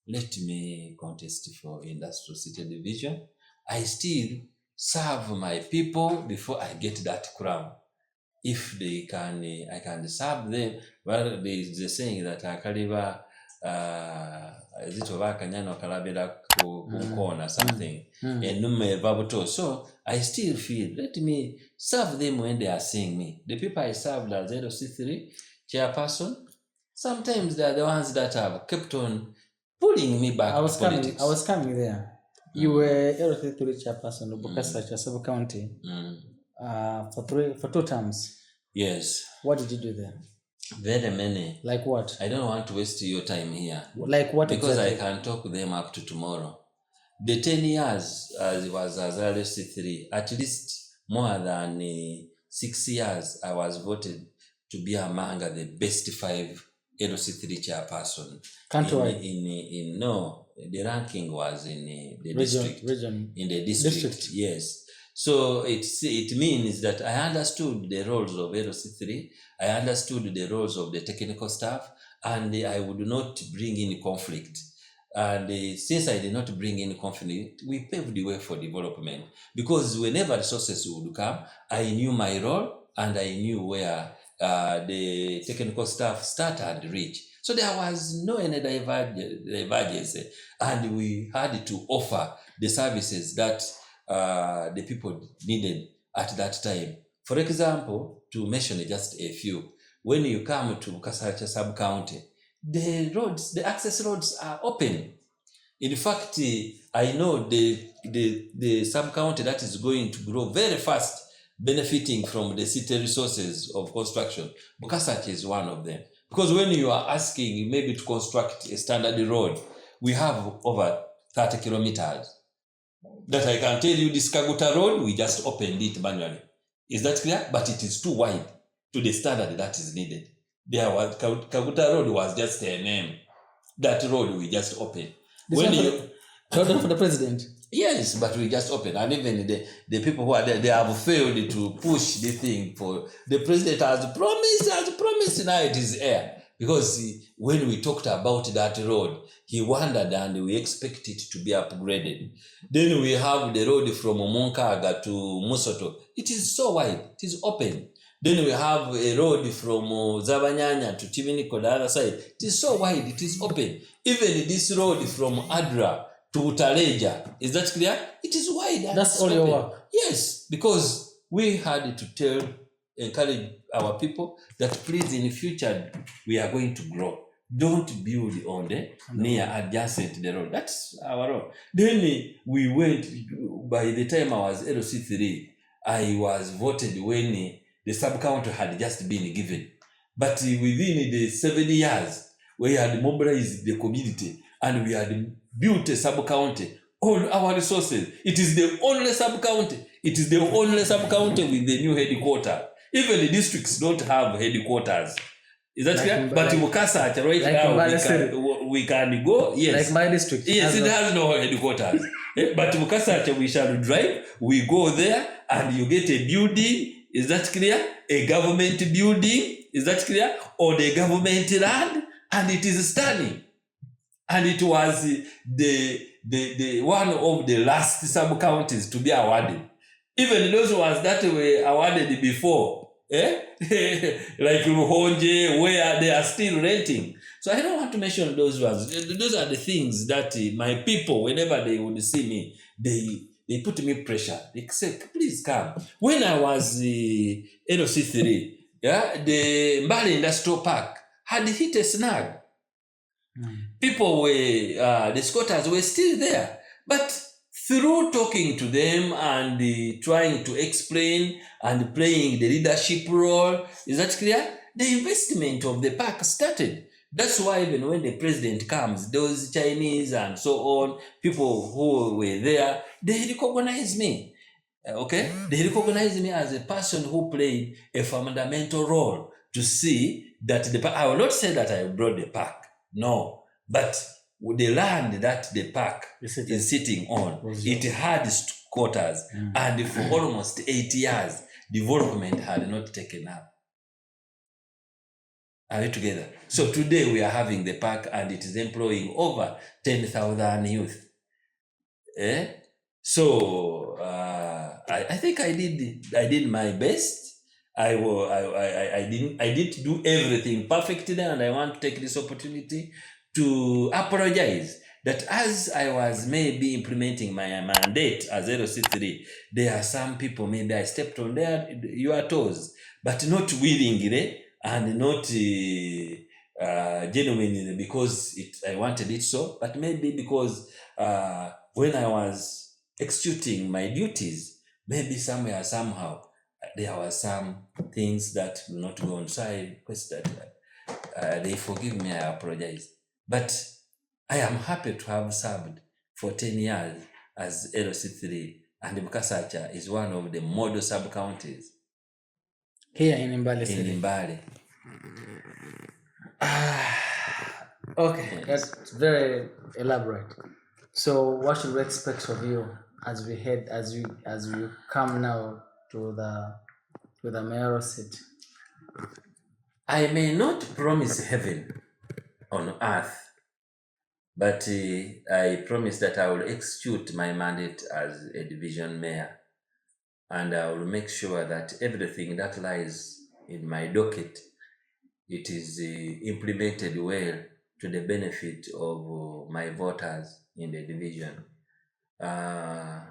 let me contest for industrial city division. I still serve my people before I get that crown. If they can, I can serve them. Well, they're saying that Akaliba, is it over Kanyano Kalabeda Kukona something, and Nume Babuto. So I still feel, let me serve them when they are seeing me. The people I served as LC3 chairperson, sometimes they are the ones that have kept on pulling me back. I was coming there. You were LC3 chairperson of Bukasa sub-county for 2 terms. Yes. What did you do there? Very many. Like what? I don't want to waste your time here. Like what? Because exactly? I can talk them up to tomorrow. The 10 years as it was as LC3, at least more than 6 years, I was voted to be among the best 5 LC3 chairperson. Countrywide? No, the ranking was in the district. In the district, yes. So it means that I understood the roles of LC3, I understood the roles of the technical staff, and I would not bring in conflict. And since I did not bring in conflict, we paved the way for development. Because whenever resources would come, I knew my role and I knew where the technical staff start and reach. So there was no any divergence, and we had to offer the services that the people needed at that time. For example, to mention just a few, when you come to Kasaracha sub-county, the access roads are open. In fact, I know the sub-county that is going to grow very fast, benefiting from the city resources of construction. Bukasachi is one of them. Because when you are asking maybe to construct a standard road, we have over 30 kilometers. That I can tell you, this Kaguta road, we just opened it manually. Is that clear? But it is too wide to the standard that is needed. Kaguta road was just a name. That road we just opened. Road for the president. Yes, but we just opened. And even the people who are there, they have failed to push the thing for the president has promised, now it is air. Because when we talked about that road, he wondered and we expect it to be upgraded. Then we have the road from Munkaga to Musoto. It is so wide, it is open. Then we have a road from Zabanyanya to Timiniko, the other side. It is so wide, it is open. Even this road from Adra to Utaleja, is that clear? It is wide. That's all your work? Yes, because we had to encourage our people that please in the future we are going to grow. Don't build on the near adjacent the road. That's our road. Then we went, by the time I was LC3, I was voted when the sub-county had just been given. But within the 7 years, we had mobilized the community and we had built a sub-county, all our resources. It is the only sub-county. It is the only sub-county with the new headquarters. Even the districts don't have headquarters. Is that clear? But Bukasacha right now, we can go. Yes. Like my district. Yes, it has no headquarters. But Bukasacha, we shall drive. We go there and you get a building. Is that clear? A government building. Is that clear? Or the government land. And it is stunning. And it was the one of the last sub-counties to be awarded. Even those ones that were awarded before, like Ruhonje, where they are still renting. So I don't want to mention those ones. Those are the things that my people, whenever they would see me, they put me pressure. They say, please come. When I was LC3, the Mbale Industrial Park had hit a snag. People were, the squatters were still there. But through talking to them and trying to explain and playing the leadership role, is that clear? The investment of the park started. That's why even when the president comes, those Chinese and so on, people who were there, they recognize me. Okay? They recognize me as a person who played a fundamental role to see that the park, I will not say that I brought the park. No. But the land that the park is sitting on, it had quarters, and for almost 8 years, development had not taken up. Are we together? So today we are having the park and it is employing over 10,000 youth. So I think I did my best. I didn't do everything perfectly, and I want to take this opportunity to apologize that as I was maybe implementing my mandate as LC3, there are some people, maybe I stepped on your toes, but not willingly and not genuinely because I wanted it so, but maybe because when I was executing my duties, maybe somewhere, somehow, there were some things that will not go on. So I request that they forgive me, I apologize. But I am happy to have served for 10 years as LC3, and Bukasacha is one of the model sub-counties. Here in Mbale City. In Mbale. Okay, yes. That's very elaborate. So what should we expect of you as we come now to the mayoral seat? I may not promise heaven on earth, but I promise that I will execute my mandate as a division mayor, and I will make sure that everything that lies in my docket, it is implemented well to the benefit of my voters in the division. I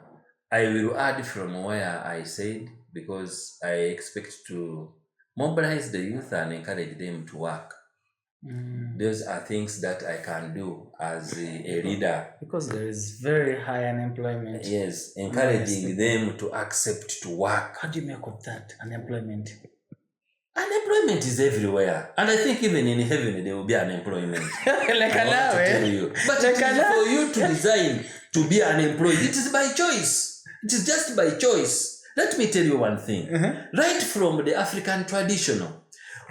will add from where I said, because I expect to mobilize the youth and encourage them to work. Those are things that I can do as a leader. Because there is very high unemployment. Yes, encouraging them to accept to work. How do you make of that, unemployment? Unemployment is everywhere. And I think even in heaven there will be unemployment. Like I want to tell you. But it is for you to design to be unemployed. It is by choice. It is just by choice. Let me tell you one thing. Right from the African traditional,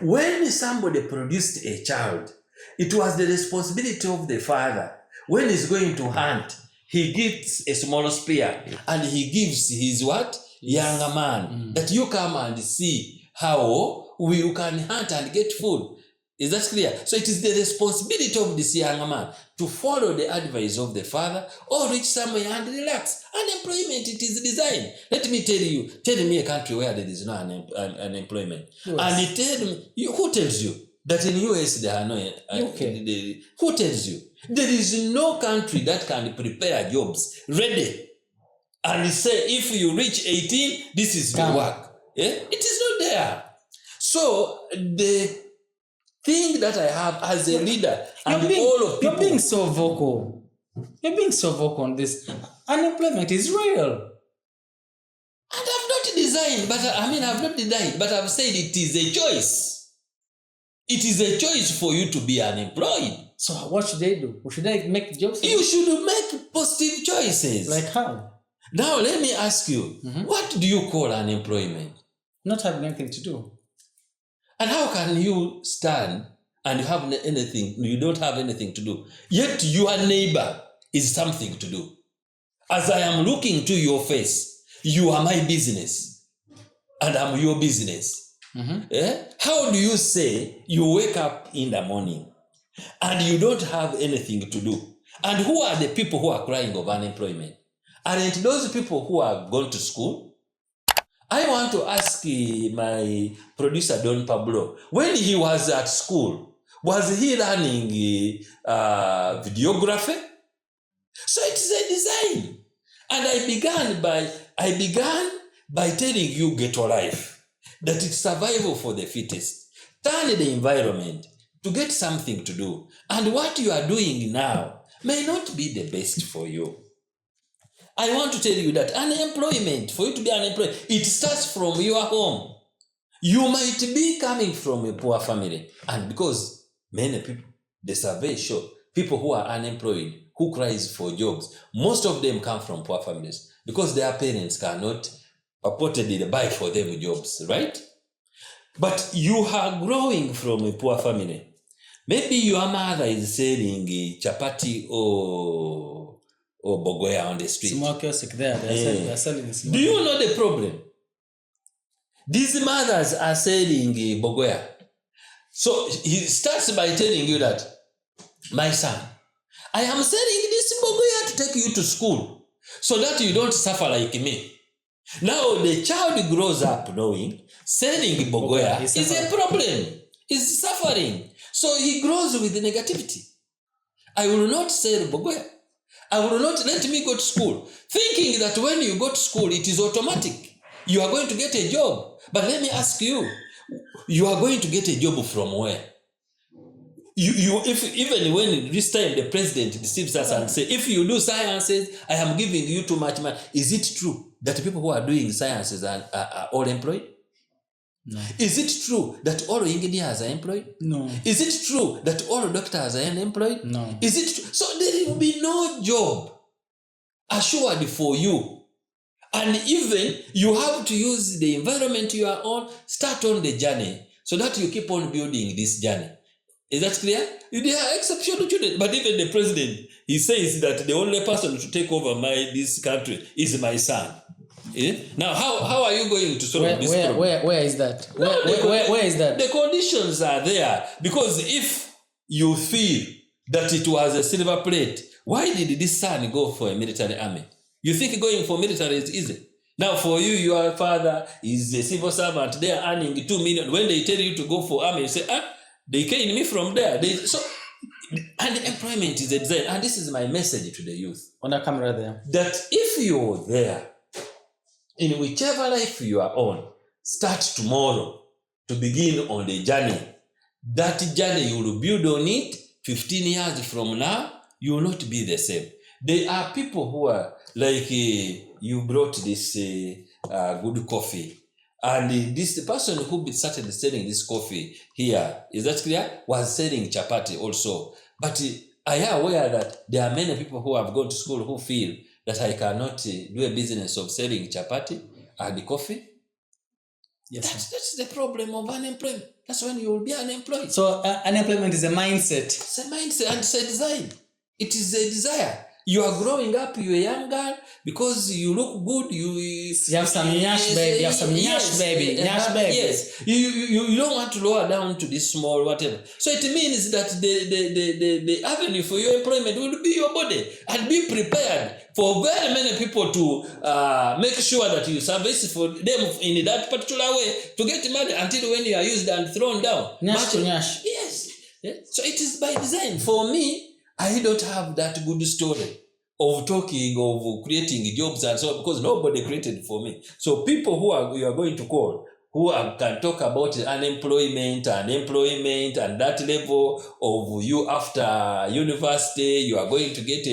when somebody produced a child, it was the responsibility of the father. When he's going to hunt, he gets a small spear and he gives his what? Younger man. That you come and see how you can hunt and get food. Is that clear? So it is the responsibility of this young man to follow the advice of the father or reach somewhere and relax. Unemployment, it is designed. Let me tell me a country where there is no unemployment. Yes. And tell me, who tells you that in US there are no, who tells you? There is no country that can prepare jobs ready and say, if you reach 18, this is your work. It is not there. So the thing that I have as a leader, you're being so vocal. You're being so vocal on this. Unemployment is real. And I've not designed, but I've said it is a choice. It is a choice for you to be unemployed. So what should they do? Should they make jobs? You should make positive choices. Like how? Now let me ask you, what do you call unemployment? Not having anything to do. And how can you stand and you don't have anything to do, yet your neighbor is something to do? As I am looking to your face, you are my business and I'm your business. How do you say you wake up in the morning and you don't have anything to do? And who are the people who are crying of unemployment? Aren't those people who have gone to school? I want to ask my producer, Don Pablo, when he was at school, was he learning videography? So it is a design. And I began by telling you, get a life, that it's survival for the fittest. Turn the environment to get something to do. And what you are doing now may not be the best for you. I want to tell you that unemployment, for you to be unemployed, it starts from your home. You might be coming from a poor family. And because many people, the survey show, people who are unemployed, who cries for jobs, most of them come from poor families because their parents cannot purportedly buy for them jobs, right? But you are growing from a poor family. Maybe your mother is selling chapati or bogoya on the street. Small kiosk there. They're selling small. Do you know the problem? These mothers are selling bogoya. So he starts by telling you that, my son, I am selling this bogoya to take you to school so that you don't suffer like me. Now the child grows up knowing selling bogoya is a problem, is suffering. So he grows with negativity. I will not sell bogoya. I will not let me go to school, thinking that when you go to school, it is automatic. You are going to get a job. But let me ask you, you are going to get a job from where? If even when this time the president deceives us and say, if you do sciences, I am giving you too much money. Is it true that people who are doing sciences are all employed? No. Is it true that all engineers are employed? No. Is it true that all doctors are unemployed? No. Is it true? So there will be no job assured for you. And even you have to use the environment you are on, start on the journey so that you keep on building this journey. Is that clear? There are exceptional children, but even the president, he says that the only person to take over this country is my son. Now, how are you going to solve this problem? Where is that? Where is that? The conditions are there. Because if you feel that it was a silver plate, why did this son go for a military army? You think going for military is easy? Now, for you, your father is a civil servant. They are earning 2 million. When they tell you to go for army, you say, they came me from there. Unemployment is a design. And this is my message to the youth. On the camera there. That if you're there, in whichever life you are on, start tomorrow to begin on the journey that journey you will build on it 15 years from now, you will not be the same. There are people who are like, you brought this good coffee, and this person who started selling this coffee here, is that clear, was selling chapati also. But I am aware that there are many people who have gone to school who feel that I cannot do a business of selling chapati and coffee. Yes, that's the problem of unemployment. That's when you will be unemployed. So unemployment is a mindset. It's a mindset and it's a design. It is a desire. You are growing up, you're a young girl, because you look good, you have some nyash baby, you have some nyash baby, nyash baby. Yes, you don't want to lower down to this small whatever. So it means that the avenue for your employment will be your body, and be prepared for very many people to make sure that you service for them in that particular way to get money until when you are used and thrown down. Nyash to nyash. Yes. So it is by design. For me, I don't have that good story of talking, of creating jobs and so on, because nobody created for me. So people you are going to call, who can talk about unemployment, and that level of you after university, you are going to get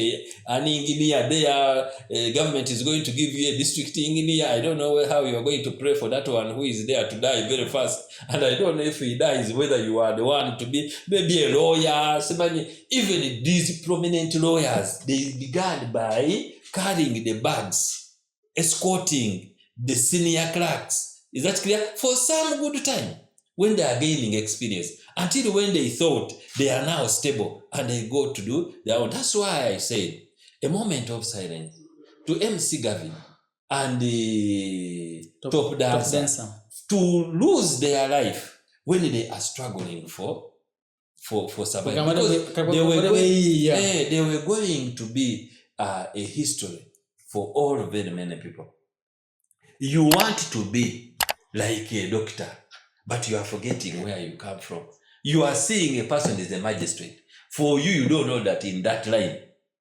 an engineer there, government is going to give you a district engineer. I don't know how you are going to pray for that one who is there to die very fast. And I don't know if he dies, whether you are the one to be maybe a lawyer. Even these prominent lawyers, they began by carrying the bags, escorting the senior clerks. Is that clear? For some good time, when they are gaining experience, until when they thought they are now stable and they go to do their own. That's why I said a moment of silence to MC Gavin and the top dancer to lose their life when they are struggling for survival. Because they were going to be a history for all very many people. You want to be like a doctor, but you are forgetting where you come from. You are seeing a person as a magistrate. For you, you don't know that in that line,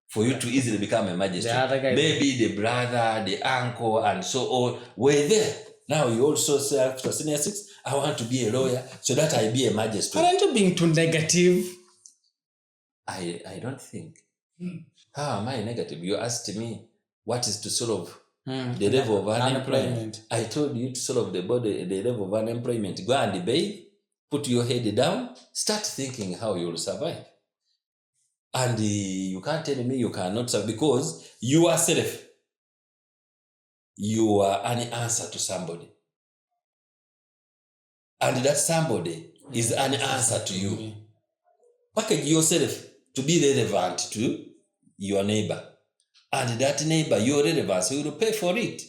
for you to easily become a magistrate, maybe the brother, the uncle, and so on were there. Now you also say after senior 6, I want to be a lawyer so that I be a magistrate. Aren't you being too negative? I don't think. How am I negative? You asked me what is to solve the level of unemployment. I told you to solve the level of unemployment. Go and bathe, put your head down, start thinking how you will survive. And you can't tell me you cannot survive, because you are self. You are an answer to somebody. And that somebody is an answer to you. Package yourself to be relevant to your neighbor. And that neighbor, your relevance, will pay for it.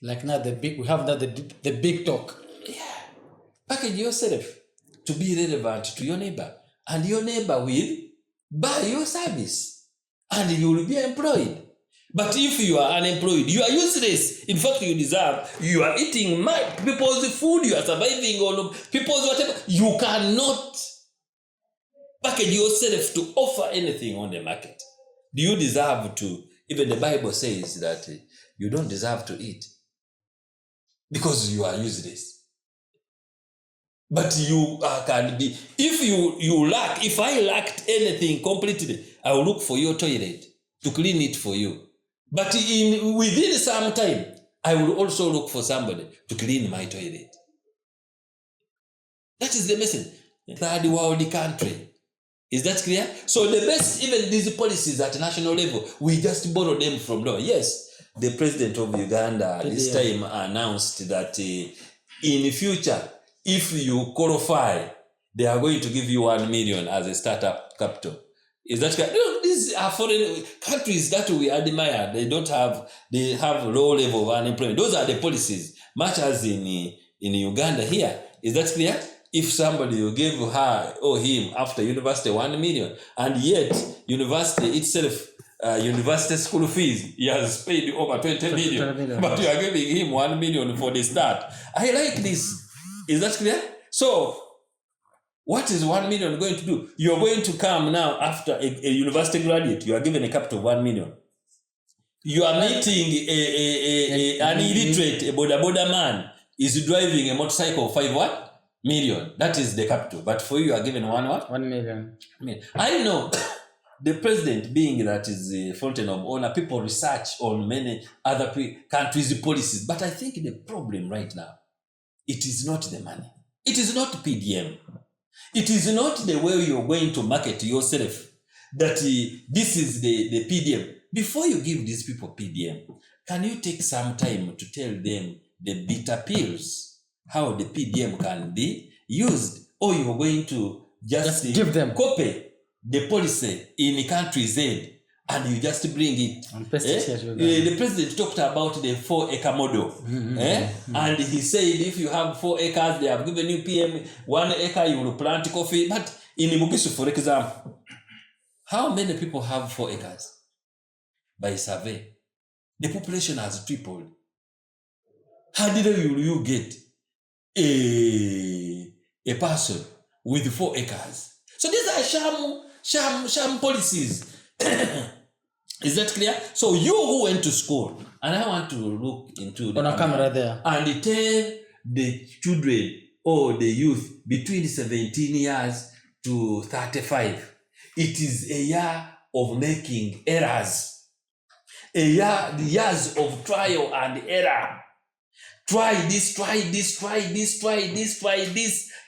Like now we have now the big talk. Yeah. Package yourself to be relevant to your neighbor. And your neighbor will buy your service. And you will be employed. But if you are unemployed, you are useless. In fact, you are eating people's food, you are surviving on people's whatever. You cannot package yourself to offer anything on the market. Do you deserve to? Even the Bible says that you don't deserve to eat because you are useless. But you can be. If you lack, if I lacked anything completely, I will look for your toilet to clean it for you. But within some time, I will also look for somebody to clean my toilet. That is the message. Third world country. Is that clear? So the best, even these policies at national level, we just borrow them from law. Yes, the president of Uganda this time announced that in future, if you qualify, they are going to give you 1 million as a startup capital. Is that clear? No, these are foreign countries that we admire. They have low level of unemployment. Those are the policies, much as in Uganda here. Is that clear? If somebody will give her or him after university 1 million, and yet university itself, university school fees, he has paid over 20 million, but you are giving him 1 million for the start. I like this. Is that clear? So, what is 1 million going to do? You are going to come now after a university graduate, you are given a capital of 1 million. You are meeting an illiterate, a boda man, is driving a motorcycle of 5 what? million. That is the capital. But for you are given one what? 1 million. I know the president being that is the fountain of honor, people research on many other countries' policies. But I think the problem right now, it is not the money. It is not PDM. It is not the way you're going to market yourself that this is the PDM. Before you give these people PDM, can you take some time to tell them the bitter pills, how the PDM can be used? Or you're going to just give them copy the policy in country's aid and you just bring it. The president talked about the 4-acre model. And he said if you have 4 acres, they have given you PM 1 acre, you will plant coffee. But in Mugisu, for example, how many people have 4 acres? By survey, the population has tripled. How did you get a person with 4 acres? So these are sham policies. Is that clear? So you who went to school, and I want to look into the camera there and tell the children or the youth between 17 years to 35, it is a year of making errors. The years of trial and error. Try this.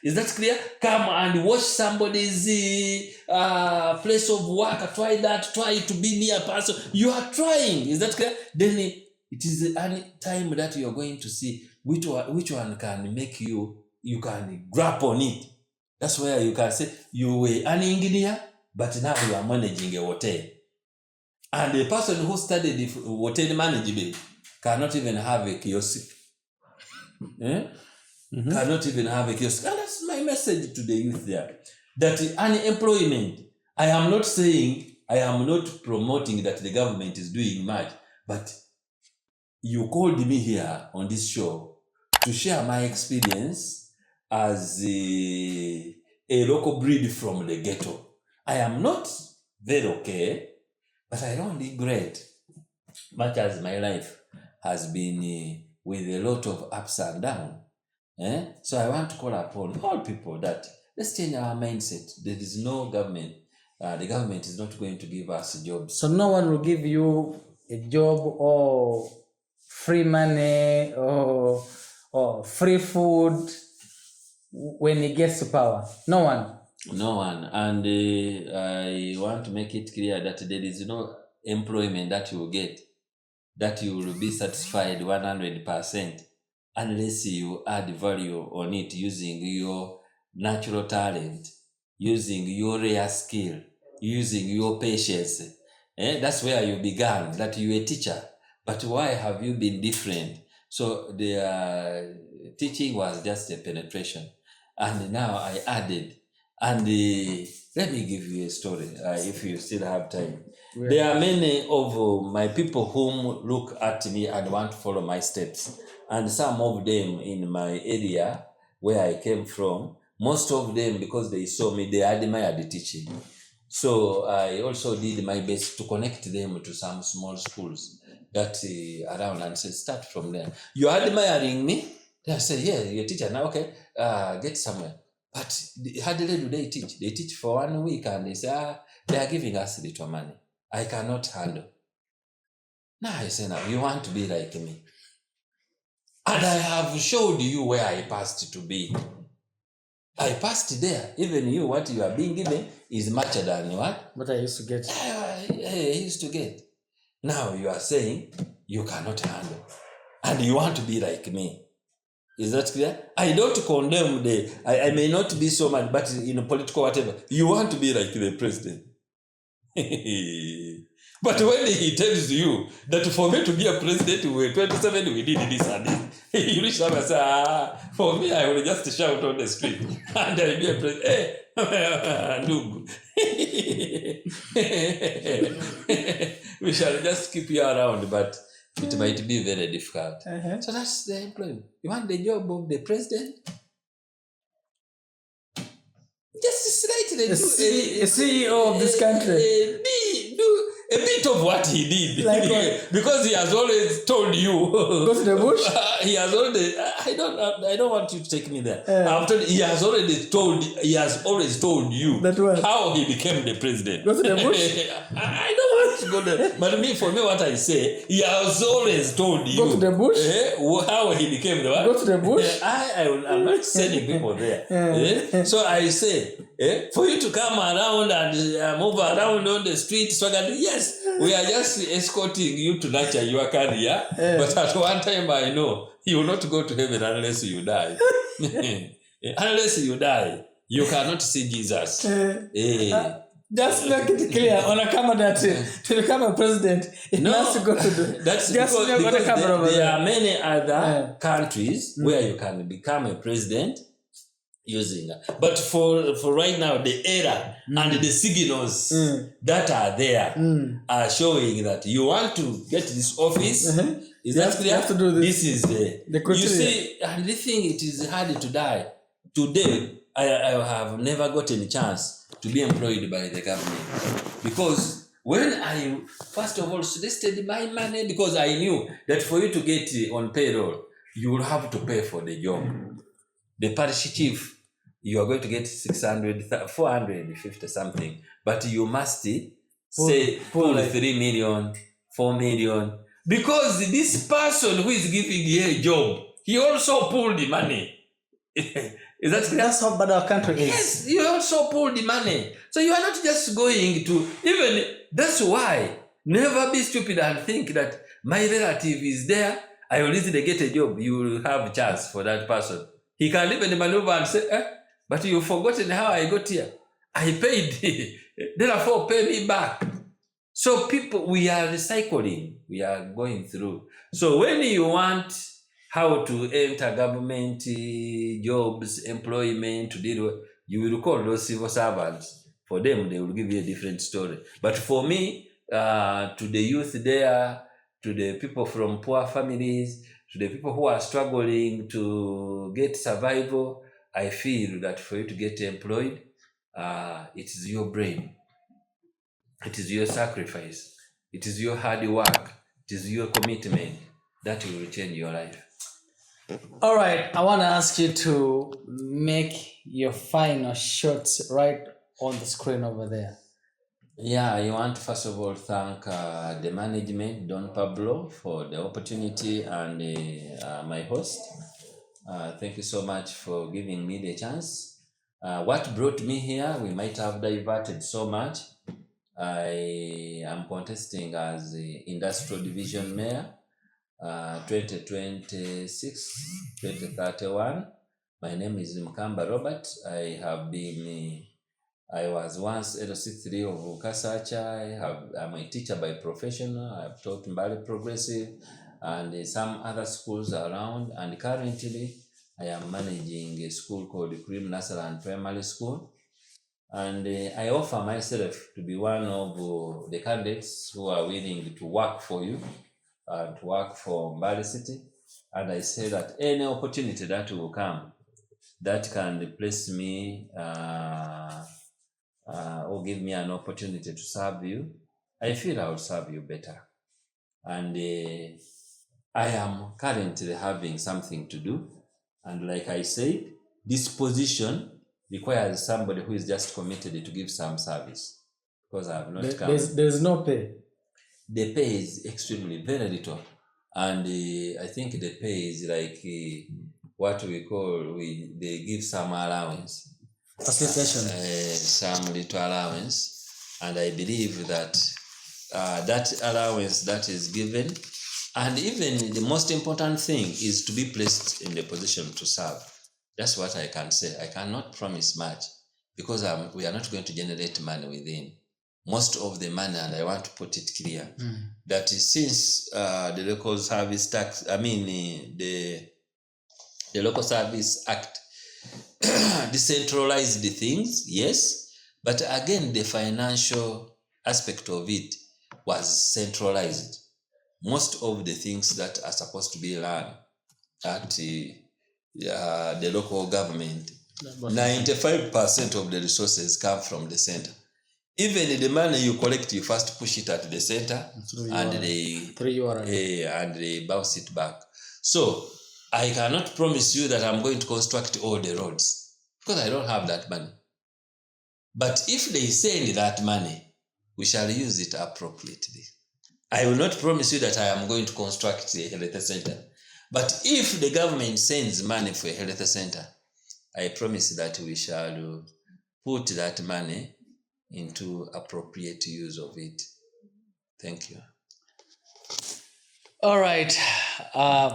Is that clear? Come and watch somebody's place of work. Try that. Try to be near a person. You are trying. Is that clear? Then it is any time that you are going to see which one can make you can grab on it. That's where you can say you were an engineer, but now you are managing a hotel. And the person who studied the hotel management cannot even have a kiosk. Cannot even have a kiosk. And that's my message to the youth there. That unemployment, I am not promoting that the government is doing much, but you called me here on this show to share my experience as a local breed from the ghetto. I am not very okay, but I don't regret much as my life has been with a lot of ups and downs. So I want to call upon all people that let's change our mindset. There is no government. The government is not going to give us jobs. So no one will give you a job or free money or free food when he gets to power. No one. No one. And I want to make it clear that there is no employment that you will get, that you will be satisfied 100% unless you add value on it using your natural talent, using your rare skill, using your patience. That's where you began, that you're a teacher. But why have you been different? So the teaching was just a penetration. And now I added. And let me give you a story, if you still have time. Yeah. There are many of my people whom look at me and want to follow my steps. And some of them in my area where I came from, most of them, because they saw me, they admired the teaching. So I also did my best to connect them to some small schools that around and said, start from there. You're admiring me? They said, yeah, you're a teacher. Now, okay, get somewhere. But hardly do they teach. They teach for 1 week and they say, they are giving us little money. I cannot handle. Now I say, now you want to be like me. And I have showed you where I passed to be. I passed there. Even you, what you are being given is much than what I used to get. I used to get. Now you are saying you cannot handle. And you want to be like me. Is that clear? I don't condemn I may not be so much, but in a political whatever, you want to be like the president. But when he tells you that for me to be a president, we were 27, we did this and this, you reach out and say, for me, I will just shout on the street and I'll be a president. We shall just keep you around, but it might be very difficult. So that's the employment. You want the job of the president? Just slightly the CEO of this country. Do A bit of what he did. Like what? Because he has always told you. Go to the bush? He has already. I don't want you to take me there. After he has always told you that what? how he became the president. Go to the bush? I don't want to go there. But for me, what I say, he has always told you. Go to the bush? How he became the what? Go to the bush? I'm not sending people there. So I say, for you to come around and move around on the street, yes, we are just escorting you to nurture your career. But at one time, I know you will not go to heaven unless you die. Unless you die, you cannot see Jesus. Just make it clear on a camera that to become a president, it has to go to the. That's just because there are many other countries where you can become a president using. But for right now, the era and the signals that are there are showing that you want to get this office. Is that clear? You have to do this. This is the criteria. You see, and they think it is hard to die. Today, I have never gotten a chance to be employed by the government. Because when I, first of all, solicited my money, because I knew that for you to get on payroll, you will have to pay for the job. The parish chief, you are going to get 450 something, but you must pull 3 million, 4 million, because this person who is giving you a job, he also pulled the money. Is that clear? That's how bad our country is. Yes, you also pull the money. So you are not just going to, even, that's why, never be stupid and think that my relative is there, I will easily get a job, you will have a chance for that person. He can even maneuver and say, but you've forgotten how I got here. I paid, therefore pay me back. So people, we are recycling, we are going through. So when you want how to enter government jobs, employment, to deal with, you will call those civil servants. For them, they will give you a different story. But for me, to the youth there, to the people from poor families, to the people who are struggling to get survival, I feel that for you to get employed, it is your brain. It is your sacrifice. It is your hard work. It is your commitment that will change your life. All right, I want to ask you to make your final shots right on the screen over there. Yeah, I want to first of all thank the management, Don Pablo, for the opportunity, and my host. Thank you so much for giving me the chance. What brought me here, we might have diverted so much. I am contesting as the Industrial Division Mayor, 2026-2031. My name is Mukamba Robert. I was once LC3 of Kasacha. I'm a teacher by profession. I've taught Mbale Progressive and some other schools around. And currently, I am managing a school called Cream Nursery and Primary School. And I offer myself to be one of the candidates who are willing to work for you and to work for Mbale City. And I say that any opportunity that will come that can replace me or give me an opportunity to serve you, I feel I will serve you better. And I am currently having something to do. And like I said, this position requires somebody who is just committed to give some service. Because I have not come. There's no pay. The pay is extremely very little. And I think the pay is like what we call, they give some allowance. Facilitation. Some little allowance. And I believe that that allowance that is given, and even the most important thing is to be placed in the position to serve. That's what I can say. I cannot promise much because we are not going to generate money within. Most of the money, and I want to put it clear, that since the Local Service Tax, the Local Service Act decentralized the things, yes, but again, the financial aspect of it was centralized. Most of the things that are supposed to be run at the local government, 95% of the resources come from the center. Even the money you collect, you first push it at the center and they bounce it back. So I cannot promise you that I'm going to construct all the roads because I don't have that money. But if they send that money, we shall use it appropriately. I will not promise you that I am going to construct a health center. But if the government sends money for a health center, I promise that we shall put that money into appropriate use of it. Thank you. All right.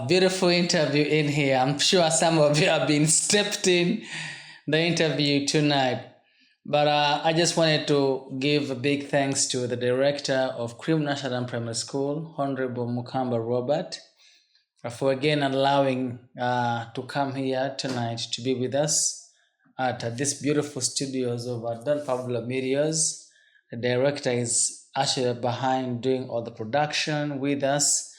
Beautiful interview in here. I'm sure some of you have been stepped in the interview tonight. But I just wanted to give a big thanks to the director of Cream National Primary School, Honorable Mukamba Robert, for again allowing to come here tonight to be with us at this beautiful studios of Don Pablo Medios. The director is actually behind doing all the production with us,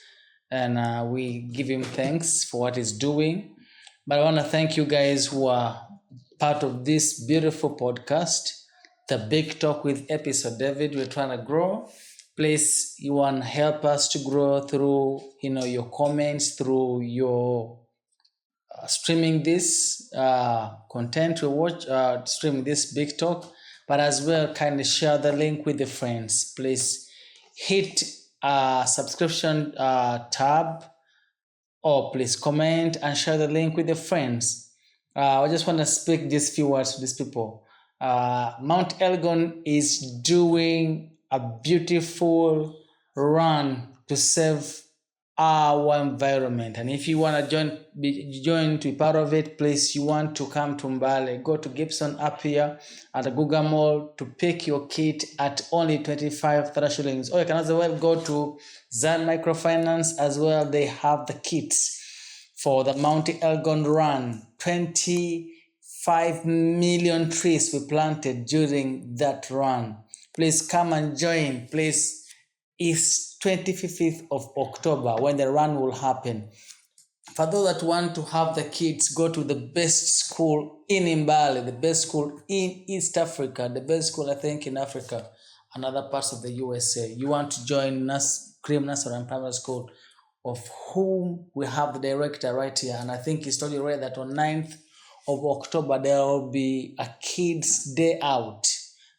and we give him thanks for what he's doing. But I want to thank you guys who are part of this beautiful podcast, The Big Talk with Epistle David. We're trying to grow. Please, you want to help us to grow through, your comments, through your streaming this content we watch, streaming this Big Talk, but as well, kindly share the link with the friends. Please hit subscription tab, or please comment and share the link with the friends. I just want to speak these few words to these people. Mount Elgon is doing a beautiful run to save our environment. And if you want to join to be part of it, please, you want to come to Mbale, go to Gibson up here at the Google Mall to pick your kit at only 25 shillings. Or you can as well go to Zan Microfinance as well. They have the kits for the Mount Elgon run. 25 million trees we planted during that run. Please come and join. Please, it's 25th of October when the run will happen. For those that want to have the kids go to the best school in Mbale, the best school in East Africa, the best school I think in Africa and other parts of the USA. You want to join Cream National Primary School, of whom we have the director right here. And I think he's told you right that on 9th of October, there will be a kids' day out.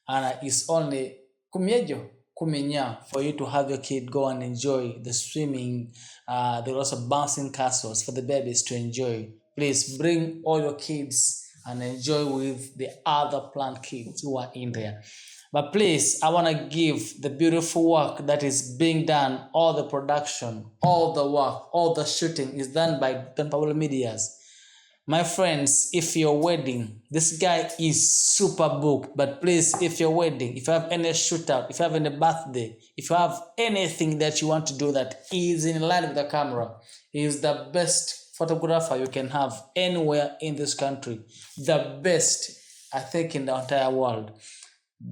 And it's only Kuminya for you to have your kid go and enjoy the swimming. There are also bouncing castles for the babies to enjoy. Please bring all your kids and enjoy with the other plant kids who are in there. But please, I want to give the beautiful work that is being done, all the production, all the work, all the shooting is done by Don Pablo Medias. My friends, if you're wedding, this guy is super booked. But please, if you're wedding, if you have any shootout, if you have any birthday, if you have anything that you want to do that is in line with the camera, he is the best photographer you can have anywhere in this country. The best, I think, in the entire world.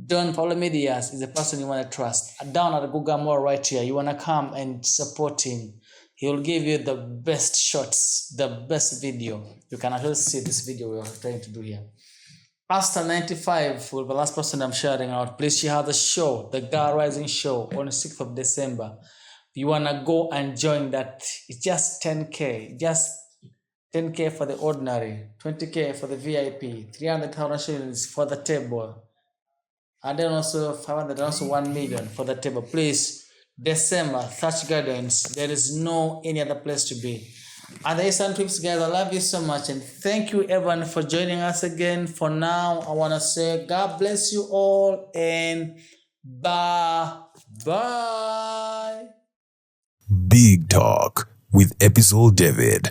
Don Pablo Medias is the person you want to trust. Down at the Google Mall right here, you want to come and support him. He will give you the best shots, the best video. You can actually see this video we are trying to do here. Pastor 95 will be the last person I'm sharing out. Please, she has a show, the Girl Rising show on the 6th of December. You want to go and join that. It's just 10K. Just 10K for the ordinary, 20K for the VIP, 300,000 shillings for the table. And then also 500, also 1 million for the table. Please, December, Thatch Gardens, there is no any other place to be. And the Eastern Trips, guys, I love you so much. And thank you, everyone, for joining us again. For now, I want to say God bless you all and bye-bye. Big Talk with Epistle David.